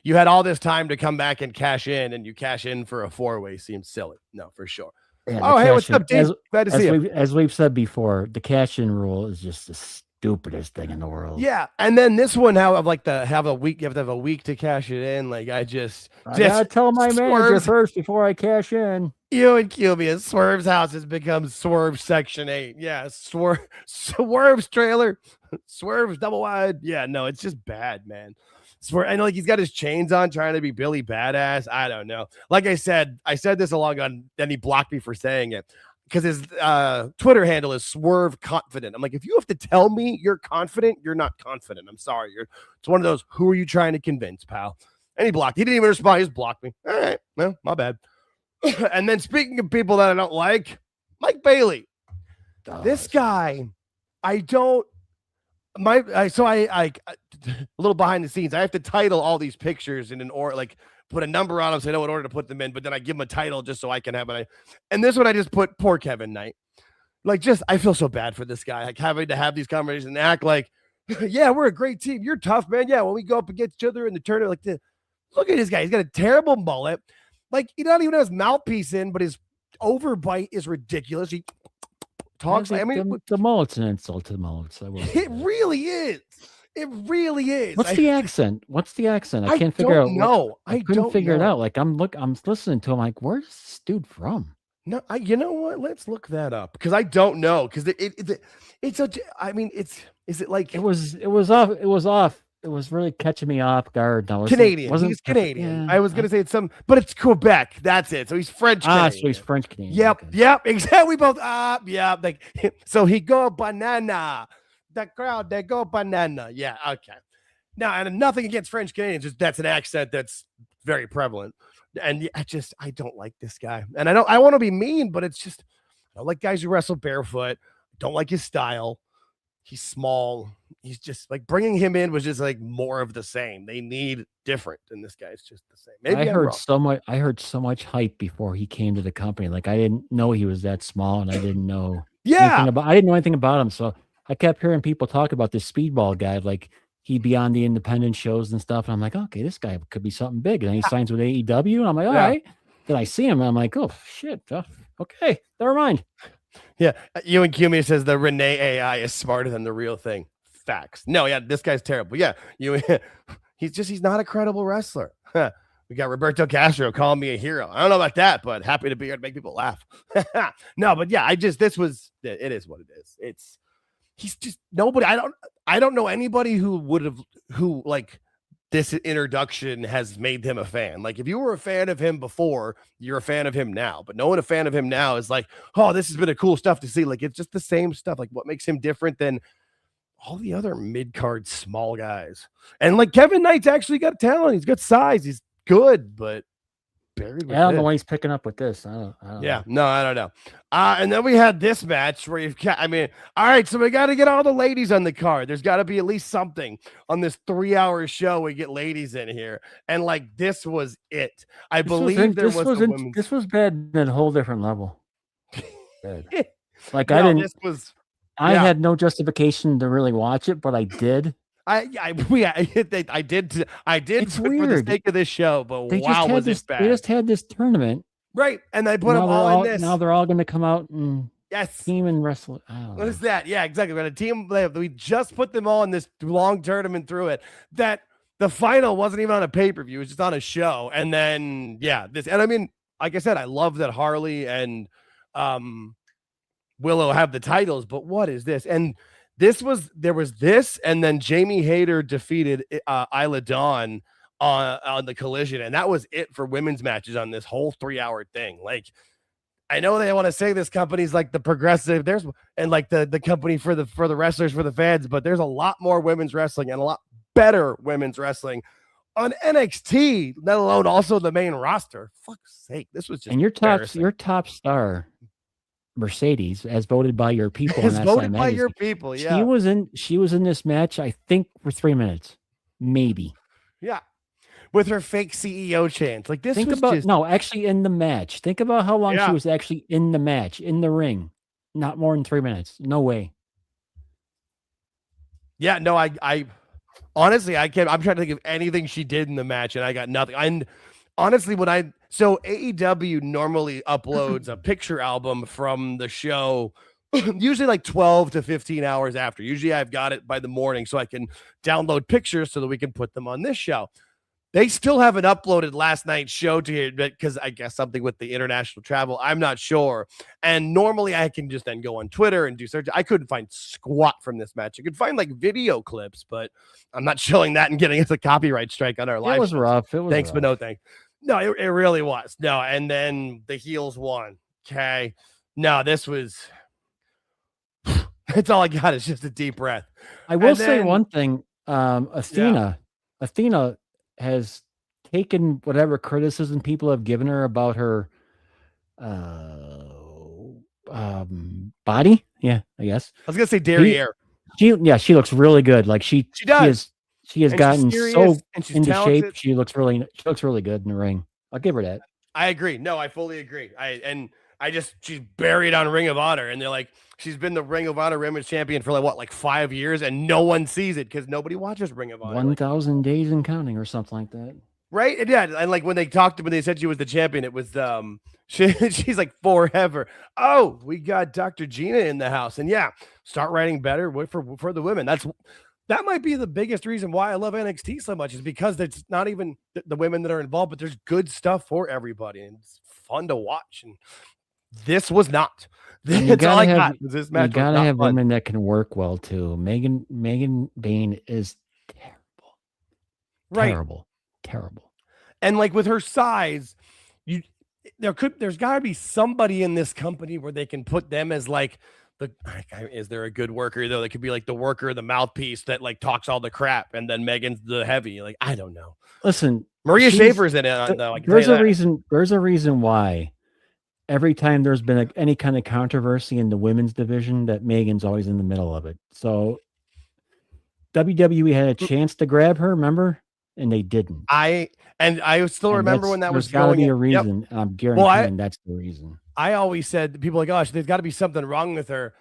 you had all this time to come back and cash in, and you cash in for a 4-way seems silly. No, for sure. Yeah, hey, what's up, Dave? Glad to see you. As we've said before, the cash-in rule is just the stupidest thing in the world. Yeah, and then this one, how of like have a week, you have to have a week to cash it in. Like I gotta tell my manager first before I cash in. You and Cubia, Swerve's house has become Swerve Section 8. Yeah, Swerve's trailer, Swerve's double wide. Yeah, no, it's just bad, man. Swerve, I know, like he's got his chains on, trying to be Billy Badass. I don't know. Like I said this a long on, then he blocked me for saying it because his Twitter handle is Swerve Confident. I'm like, if you have to tell me you're confident, you're not confident. I'm sorry. It's one of those. Who are you trying to convince, pal? And he blocked. He didn't even respond. He just blocked me. All right, well, my bad. And then speaking of people that I don't like, Mike Bailey. This guy, a little behind the scenes. I have to title all these pictures like put a number on them so I know what order to put them in, but then I give them a title just so I can have it. And this one I just put poor Kevin Knight. Like I feel so bad for this guy, like having to have these conversations and act like, yeah, we're a great team. You're tough, man. Yeah, when we go up against each other in the tournament, like this. Look at this guy. He's got a terrible mullet. Like, he doesn't even have his mouthpiece in, but his overbite is ridiculous. He talks. The mullet's an insult to the mullets. It really is. It really is. What's the accent? I can't figure out. No, I couldn't figure it out. Like, I'm listening to him. Like, where's this dude from? No, you know what? Let's look that up because I don't know. Because it's such. I mean, is it like it was off. It was really catching me off guard. No, Canadian. He's Canadian. Yeah, I was going to say but it's Quebec. That's it. So he's French Canadian. So he's French Canadian. Yep. Okay. Yep. Exactly. We both, yeah. Like, so he go banana. The crowd, they go banana. Yeah. Okay. Now, and nothing against French Canadians. Just that's an accent that's very prevalent. And I don't like this guy. And I want to be mean, but it's just, I don't like guys who wrestle barefoot. I don't like his style. He's small. He's just like bringing him in was just like more of the same. They need different, and this guy's just the same. Maybe I heard so much hype before he came to the company. Like I didn't know he was that small, and I didn't know I didn't know anything about him. So I kept hearing people talk about this speedball guy, like he'd be on the independent shows and stuff. And I'm like, okay, this guy could be something big. And then he signs with AEW, and I'm like, all right. Then I see him, and I'm like, oh shit, okay, never mind. Yeah, Ewan Cumia says the Renee AI is smarter than the real thing. Facts. No, yeah, this guy's terrible. Yeah, he's not a credible wrestler. We got Roberto Castro calling me a hero. I don't know about that, but happy to be here to make people laugh. No, but yeah, it is what it is. He's just nobody. I don't know anybody who like this introduction has made him a fan. Like if you were a fan of him before, you're a fan of him now, but knowing a fan of him now is like, oh, this has been a cool stuff to see. Like it's just the same stuff. Like what makes him different than all the other mid-card small guys? And like Kevin Knight's actually got talent. He's got size. He's good, but buried with I don't know why he's picking up with this. I don't know. I don't know. And then we had this match where all right, so we got to get all the ladies on the card. There's got to be at least something on this 3-hour show. We get ladies in here, and like this was it. This was bad at a whole different level. Like I had no justification to really watch it, but I did. I did It's for weird. the sake of this show, but They was this it bad? They just had this tournament, right? And they put them all in this. Now they're all going to come out and team and wrestle. What is that? Yeah, exactly. We're gonna team. We just put them all in this long tournament through it. That the final wasn't even on a pay-per-view; it was just on a show. And then this. And I mean, like I said, I love that Harley and Willow have the titles, but what is this? And there was this, and then Jamie Hayter defeated Isla Dawn on the Collision, and that was it for women's matches on this whole 3-hour thing. Like, I know they want to say this company's like the progressive, and like the company for the wrestlers, for the fans, but there's a lot more women's wrestling and a lot better women's wrestling on NXT, let alone also the main roster. Fuck's sake, this was just and your top star. Mercedes, as voted by your people. As voted by your people, yeah. She was in this match, I think, for 3 minutes, maybe. Yeah, with her fake CEO chant. Like this. Actually, in the match. Think about how long she was actually in the match, in the ring. Not more than 3 minutes. No way. Yeah, no, I honestly, I'm trying to think of anything she did in the match, and I got nothing. And honestly, so AEW normally uploads a picture album from the show, usually like 12 to 15 hours after. Usually I've got it by the morning so I can download pictures so that we can put them on this show. They still haven't uploaded last night's show to here because I guess something with the international travel. I'm not sure. And normally I can just then go on Twitter and do search. I couldn't find squat from this match. I could find like video clips, but I'm not showing that and getting us a copyright strike on our live. It was rough. Thanks, but no thanks. No, it really was. No, and then the heels won. Okay. No, this was. That's all I got. It's just a deep breath. I will say one thing. Athena has taken whatever criticism people have given her about her body. Yeah, I guess. I was gonna say derriere. She looks really good. Like she does. She has gotten so into talented. shape. She looks really good in the ring. I'll give her that. I agree. No, I fully agree. She's buried on Ring of Honor, and they're like, she's been the Ring of Honor Women's Champion for like 5 years, and no one sees it because nobody watches Ring of Honor. 1,000 days and counting, or something like that. Right? And yeah, and like when they said she was the champion, it was she's like forever. Oh, we got Dr. Gina in the house, and start writing better for the women. That might be the biggest reason why I love NXT so much, is because it's not even the women that are involved, but there's good stuff for everybody, and it's fun to watch. And this was not. That's all I got. This match. You gotta have women that can work well too. Megan Bayne is terrible. Right. Terrible. And like with her size, there's got to be somebody in this company where they can put them as like. Is there a good worker though? That could be like the worker, the mouthpiece that like talks all the crap, and then Megan's the heavy. Like, I don't know. Listen, Maria Schaefer's in it though. There's a reason why every time there's been any kind of controversy in the women's division, that Megan's always in the middle of it. So WWE had a chance to grab her, remember, and they didn't. I still remember when that was going. There's got to be a reason. Yep. I'm guaranteeing that's the reason. I always said, people are like, gosh, there's got to be something wrong with her.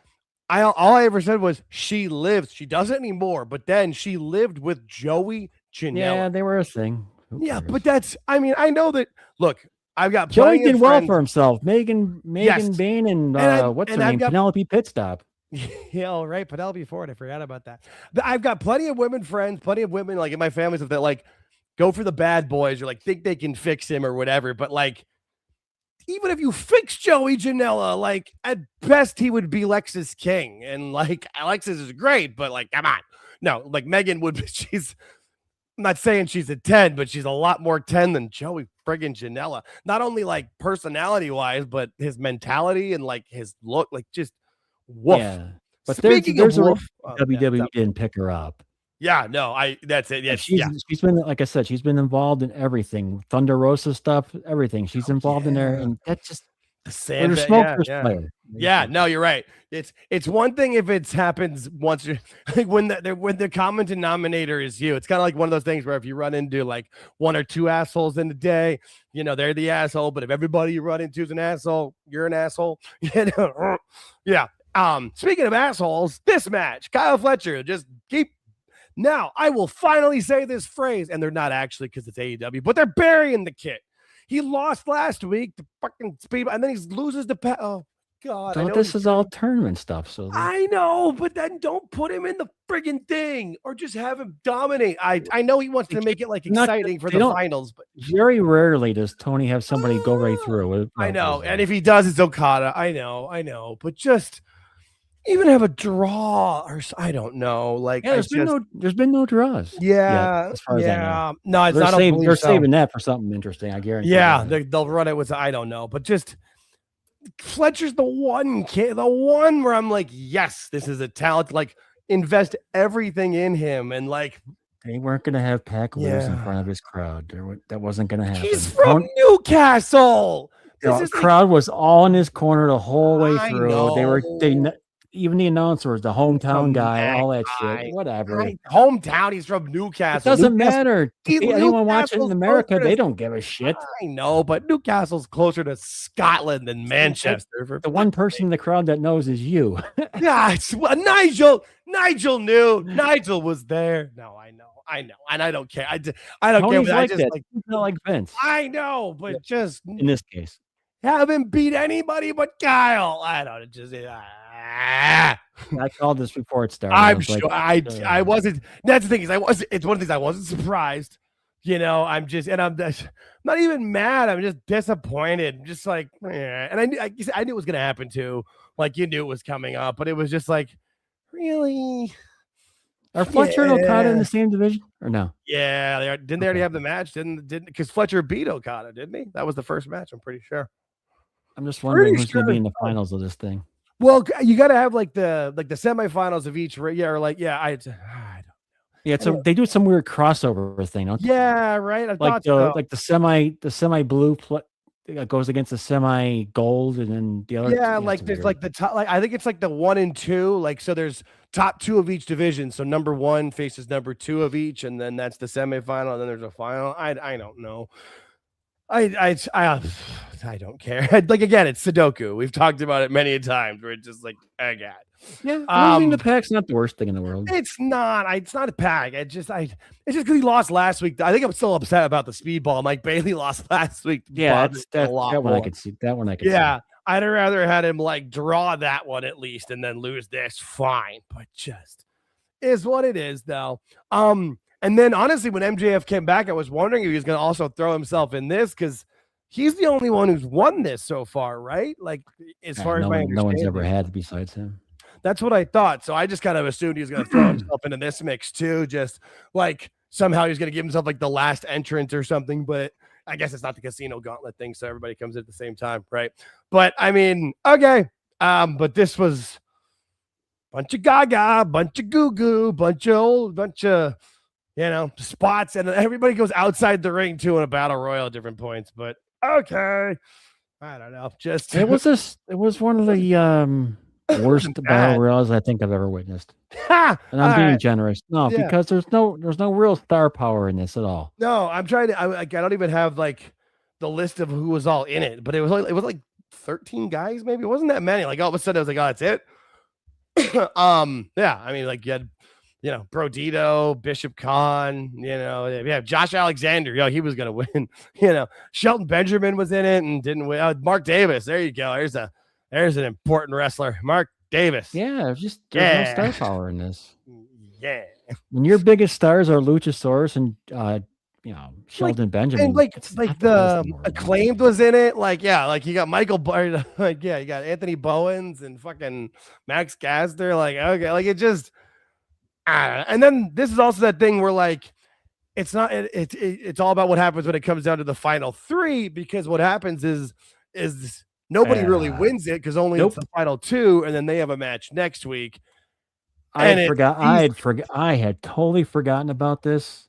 All I ever said was she lives. She doesn't anymore, but then she lived with Joey Janela. Yeah, they were a thing. But I know that. Look, I've got Joey did well for himself. Megan Bayne and what's her name? Penelope Pitstop. Yeah, all right, Penelope Ford. I forgot about that. I've got plenty of women friends, plenty of women like in my family stuff that like go for the bad boys or like think they can fix him or whatever. But like, even if you fix Joey Janela, like at best he would be Lexus King. And like Alexis is great, but like, come on. No, like Megan would be, I'm not saying she's a 10, but she's a lot more 10 than Joey friggin' Janela. Not only like personality wise, but his mentality and like his look, like just woof. Yeah. But Speaking there's of a woof, WWE didn't pick her up. Yeah, no, that's it. Yeah, she's been, like I said, she's been involved in everything. Thunder Rosa stuff, everything. She's involved in there, and that's just the player. Yeah, no, you're right. It's one thing if it happens once like when the common denominator is you. It's kind of like one of those things where if you run into like one or two assholes in the day, you know, they're the asshole. But if everybody you run into is an asshole, you're an asshole. You know? Yeah. Speaking of assholes, this match, Kyle Fletcher, just keep. Now, I will finally say this phrase, and they're not actually because it's AEW, but they're burying the kid. He lost last week, the fucking speed, and then he loses the oh god. So this is all tournament stuff. So I know, but then don't put him in the friggin' thing or just have him dominate. I know he wants to make it like exciting for the finals, but very rarely does Tony have somebody go right through it. I know, and if he does, it's Okada. I know, but just even have a draw or I don't know. Like, there's been no draws. Yeah, as far as I know. No, it's they're saving that for something interesting. I guarantee. Yeah, they'll run it with. I don't know, but just Fletcher's the one kid, the one where I'm like, yes, this is a talent. Like, invest everything in him, and like they weren't going to have Pac lose in front of his crowd. That wasn't going to happen. He's from Newcastle. The crowd was all in his corner the whole way through. Even the announcers, the hometown guy, all that shit, whatever. Hometown, he's from Newcastle. It doesn't matter. Anyone watching in America, they don't give a shit. I know, but Newcastle's closer to Scotland than Manchester. The one person in the crowd that knows is you. Yeah, Nigel. Nigel knew. Nigel was there. No, I know, and I don't care. I don't Tony's care. Like that. He's not like Vince. I know, but just in this case, haven't beat anybody but Kyle. I don't just. I called this before it started. I'm sure I wasn't. That's the thing is it's one of the things I wasn't surprised. You know, I'm not even mad. I'm just disappointed. Just like, and I knew it was gonna happen too. Like you knew it was coming up, but it was just like, really. Are Fletcher and Okada in the same division or no? Yeah, they are. Didn't they already have the match? Didn't because Fletcher beat Okada, didn't he? That was the first match. I'm pretty sure. I'm just wondering who's going to be in the finals of this thing. Well, you got to have like the semifinals of each, yeah, or like I don't know. Yeah, so they do some weird crossover thing, don't they? Yeah, right. I thought so. Like the semi blue goes against the semi gold, and then the other. Yeah, like there's like the top. Like I think it's like the 1 and 2. Like so, there's top 2 of each division. So number 1 faces number 2 of each, and then that's the semifinal. And then there's a final. I don't know. I don't care. Like again, it's Sudoku. We've talked about it many times. Where it's just like, I got. Yeah, losing the Pac's not the worst thing in the world. It's not. It's not a Pac. It's just because he lost last week. I think I'm still upset about the speedball. Mike Bailey lost last week. Yeah, that one I could see. That one I could see. Yeah, I'd rather had him like draw that one at least and then lose this. Fine, but just is what it is though. And then honestly, when MJF came back, I was wondering if he was going to also throw himself in this because he's the only one who's won this so far, right? Like as far as my understanding, no one's ever had besides him. That's what I thought. So I just kind of assumed he was going to throw himself into this mix too. Just like somehow he's going to give himself like the last entrance or something. But I guess it's not the casino gauntlet thing. So everybody comes in at the same time. Right. But I mean, okay. But this was bunch of gaga, bunch of goo-goo, bunch of, you know, spots. And everybody goes outside the ring too in a battle royal at different points. But okay. I don't know. Just it was one of the worst battle royals I think I've ever witnessed. And I'm being generous. No, because there's no real star power in this at all. No, I'm trying to. I don't even have like the list of who was all in it, but it was like 13 guys, maybe. It wasn't that many. Like all of a sudden, I was like, oh, that's it. Yeah. I mean, like you had, you know, Brodito, Bishop Khan, you know, yeah, Josh Alexander, he was gonna win. You know, Shelton Benjamin was in it and didn't win. Mark Davis, there you go. There's an important wrestler, Mark Davis. Yeah, there's no star power in this. Yeah. When your biggest stars are Luchasaurus and Sheldon Benjamin. And like It's the not anymore, man. Acclaimed was in it. Like, yeah, like you got Michael you got Anthony Bowens and fucking Max Gaster. Like, okay, like it just and then this is also that thing where like it's not it's all about what happens when it comes down to the final 3, because what happens is nobody really wins it because only it's the final 2, and then they have a match next week. I had totally forgotten about this.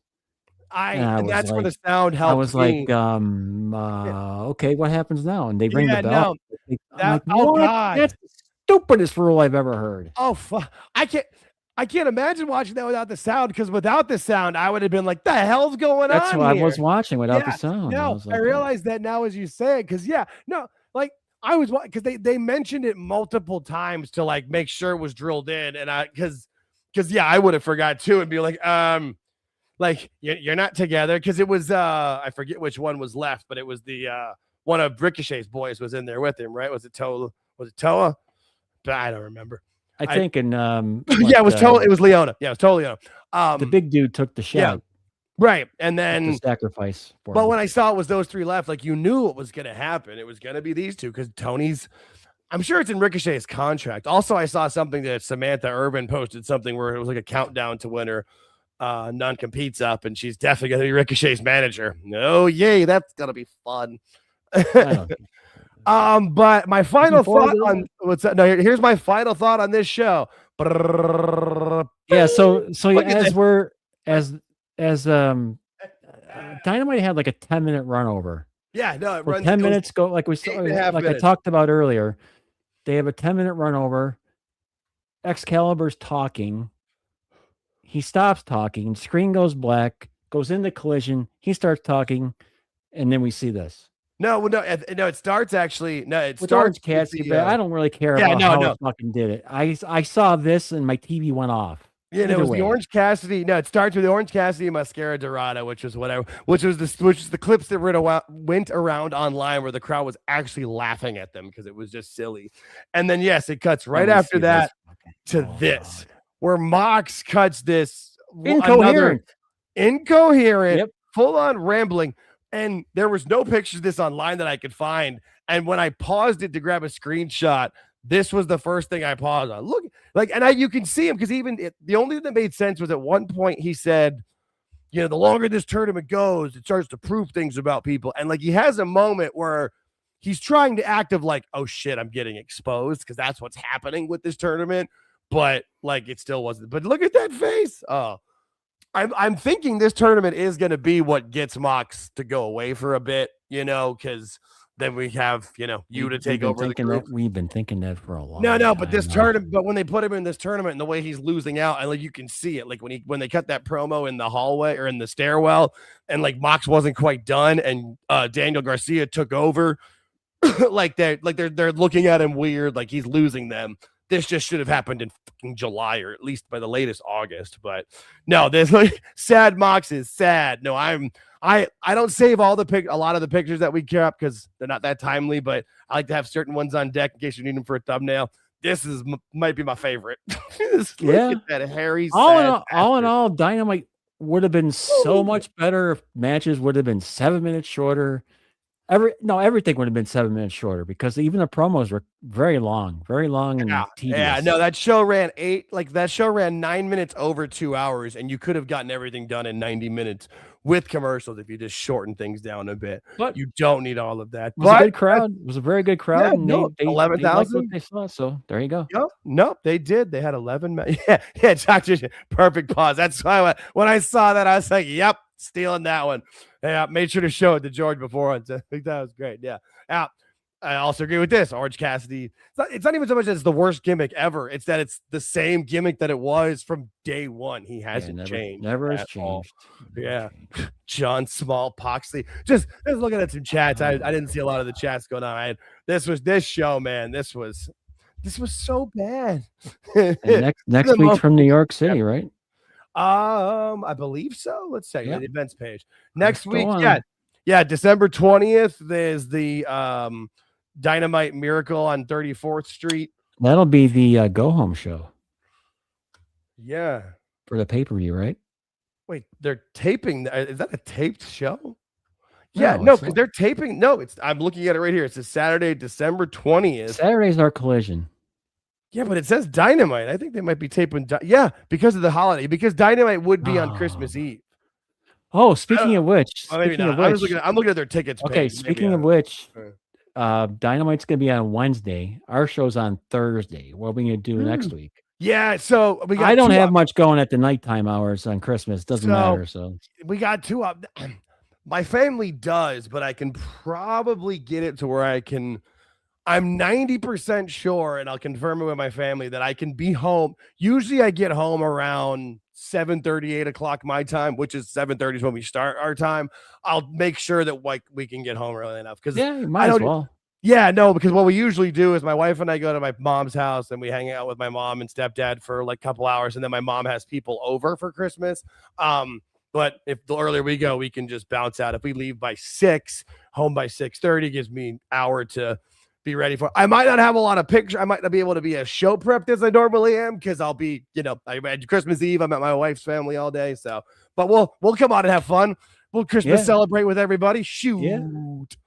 And that's where the sound helped. I was like, okay, what happens now? And they ring the bell. That's the stupidest rule I've ever heard. Oh, fuck. I can't imagine watching that without the sound, because without the sound, I would have been like, the hell's going on? That's what I was watching without the sound. No, I realized that now as you say it, because I was, because they mentioned it multiple times to like make sure it was drilled in, and because I would have forgot too and be like you're not together, because it was I forget which one was left, but it was the one of Ricochet's boys was in there with him, right? Was it Toa? I don't remember. I think in it was Toa. It was Leona. Yeah, it was totally Leona. The big dude took the shot. Yeah. Right. And then the sacrifice. But when I saw it was those 3 left, like you knew what was going to happen. It was going to be these 2, because Tony's, I'm sure it's in Ricochet's contract. Also, I saw something that Samantha Urban posted something where it was like a countdown to when her non-compete's up, and she's definitely going to be Ricochet's manager. Oh, yay. That's going to be fun. But my final thought on what's that? No, here's my final thought on this show. Yeah. So as Dynamite had like a 10-minute run over. Yeah, no, it runs 10 minutes go like we saw, like I talked about earlier. They have a 10-minute run over. Excalibur's talking. He stops talking. Screen goes black. Goes into collision. He starts talking, and then we see this. No, it starts actually. No, it with starts. Orange Cassidy, but I don't really care about how it fucking did it. I saw this and my TV went off. Yeah, it was the Orange Cassidy. No, it starts with the Orange Cassidy Mascara Dorada, which was the clips that went around online where the crowd was actually laughing at them because it was just silly. And then yes, it cuts right after that to this, where Mox cuts this incoherent, full on rambling. And there was no pictures of this online that I could find. And when I paused it to grab a screenshot, this was the first thing I paused on. Look, you can see him, because the only thing that made sense was at one point he said, the longer this tournament goes, it starts to prove things about people. And he has a moment where he's trying to act of like, oh shit, I'm getting exposed, because that's what's happening with this tournament. But it still wasn't. But look at that face. Oh, I'm thinking this tournament is going to be what gets Mox to go away for a bit, because then we have, you to take over the group. We've been thinking that for a long time. No, but this tournament, but when they put him in this tournament and the way he's losing out, and you can see it, when they cut that promo in the hallway or in the stairwell, and Mox wasn't quite done, and Daniel Garcia took over, they're looking at him weird, like he's losing them. This just should have happened in fucking July, or at least by the latest August. But no, this sad Mox is sad. No, I don't save a lot of the pictures that we care up because they're not that timely, but I like to have certain ones on deck in case you need them for a thumbnail. This might be my favorite. Look at that hairy. All in all, Dynamite would have been so much better if matches would have been 7 minutes shorter. Everything would have been 7 minutes shorter, because even the promos were very long and tedious. Yeah, no, that show ran 9 minutes over 2 hours, and you could have gotten everything done in 90 minutes with commercials if you just shorten things down a bit. But you don't need all of that. It was a good crowd. It was a very good crowd. Yeah, they 11,000. They saw, so there you go. Nope, they did. They had 11. Yeah, Dr. Perfect pause. That's why when I saw that, I was like, yep, stealing that one. Yeah, made sure to show it to George before. I think that was great. Yeah. I also agree with this. Orange Cassidy. It's not even so much that it's the worst gimmick ever. It's that it's the same gimmick that it was from day one. He hasn't changed. Never has changed. All. Yeah. John Small, Poxley. Just looking at some chats. I didn't see a lot of the chats going on. This show, man. This was so bad. next week's from New York City, right? I believe so. Let's check the events page. Next week, December 20th, there's the Dynamite Miracle on 34th Street. That'll be the go home show. Yeah. For the pay-per-view, right? Wait, they're taping. Is that a taped show? No, Yeah, no, it's because not. they're taping. No, I'm looking at it right here. It's a Saturday, December 20th. Saturday's our Collision. Yeah, but it says Dynamite. I think they might be taping. Yeah, because of the holiday. Because Dynamite would be on Christmas Eve. Oh, speaking of which, Well, maybe not. I'm looking at their tickets. Okay, page. speaking of which, Dynamite's going to be on Wednesday. Our show's on Thursday. What are we going to do next week? Yeah, so we got I don't two have op- much going at the nighttime hours on Christmas. Doesn't matter. So we got two up. My family does, but I can probably get it to where I'm 90% sure, and I'll confirm it with my family, that I can be home. Usually I get home around 7:30, 8 o'clock my time, which is 7:30 is when we start our time. I'll make sure that we can get home early enough. Because yeah, you might as well. Yeah, no, because what we usually do is my wife and I go to my mom's house and we hang out with my mom and stepdad for like a couple hours, and then my mom has people over for Christmas. But if the earlier we go, we can just bounce out. If we leave by 6, home by 6:30, gives me an hour to be ready for. I might not have a lot of pictures. I might not be able to be as show prepped as I normally am because I'll be, I had Christmas Eve. I'm at my wife's family all day. So, but we'll come out and have fun. We'll Christmas celebrate with everybody. Shoot. Yeah.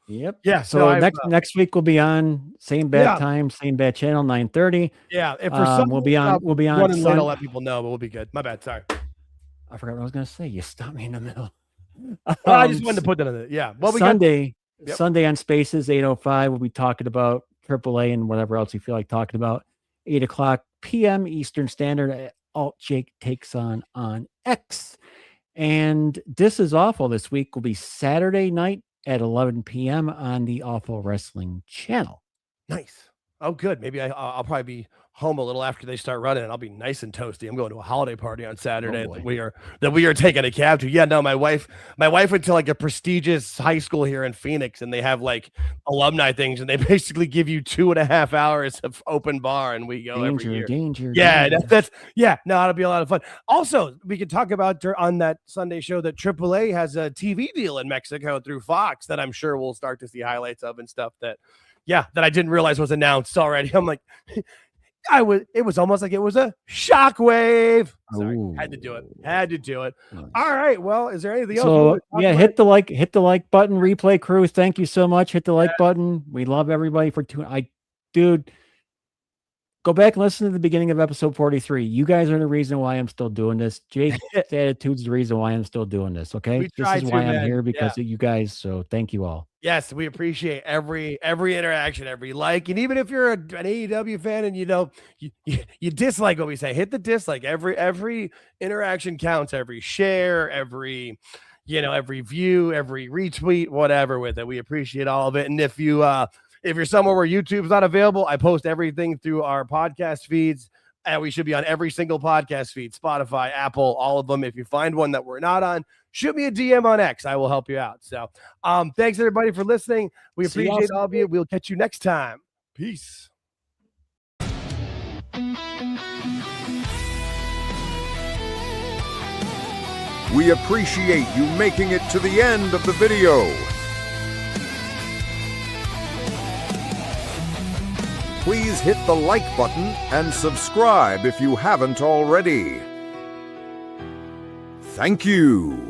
Yep. Yeah. So next week we'll be on same bad time, same bad channel, 9:30. Yeah. If for some we'll be on running late, I'll let people know, but we'll be good. My bad. Sorry. I forgot what I was gonna say. You stopped me in the middle. I just wanted to put that in it. Yeah. Well, Sunday on Spaces 8:05. We'll be talking about AAA and whatever else you feel like talking about. 8:00 p.m. Eastern Standard at AltJakeTakesOn on X. And This Is Awful this week will be Saturday night at 11 p.m. on the Awful Wrestling channel. Nice. Oh, good. Maybe I'll probably be home a little after they start running, and I'll be nice and toasty. I'm going to a holiday party on Saturday that we are taking a cab to. Yeah, no, my wife went to like a prestigious high school here in Phoenix, and they have like alumni things, and they basically give you 2.5 hours of open bar, and we go every year. Danger. No, it'll be a lot of fun. Also, we could talk about on that Sunday show that AAA has a TV deal in Mexico through Fox that I'm sure we'll start to see highlights of and stuff that I didn't realize was announced already. I'm like, it was almost like it was a shockwave. Sorry, had to do it. Nice. All right. Well, is there anything else? So hit the like button, replay crew. Thank you so much. Hit the like button. We love everybody for tuning. Dude, go back and listen to the beginning of episode 43. You guys are the reason why I'm still doing this. Jake's attitude's the reason why I'm still doing this. Okay. This is why I'm here, because of you guys. So thank you all. Yes, we appreciate every interaction, every like, and even if you're an AEW fan and you dislike what we say, hit the dislike. Every interaction counts. Every share, every view, every retweet, whatever with it. We appreciate all of it. And if you're somewhere where YouTube's not available, I post everything through our podcast feeds. And we should be on every single podcast feed, Spotify, Apple, all of them. If you find one that we're not on, shoot me a DM on X. I will help you out. So thanks, everybody, for listening. We appreciate all of you. We'll catch you next time. Peace. We appreciate you making it to the end of the video. Please hit the like button and subscribe if you haven't already. Thank you.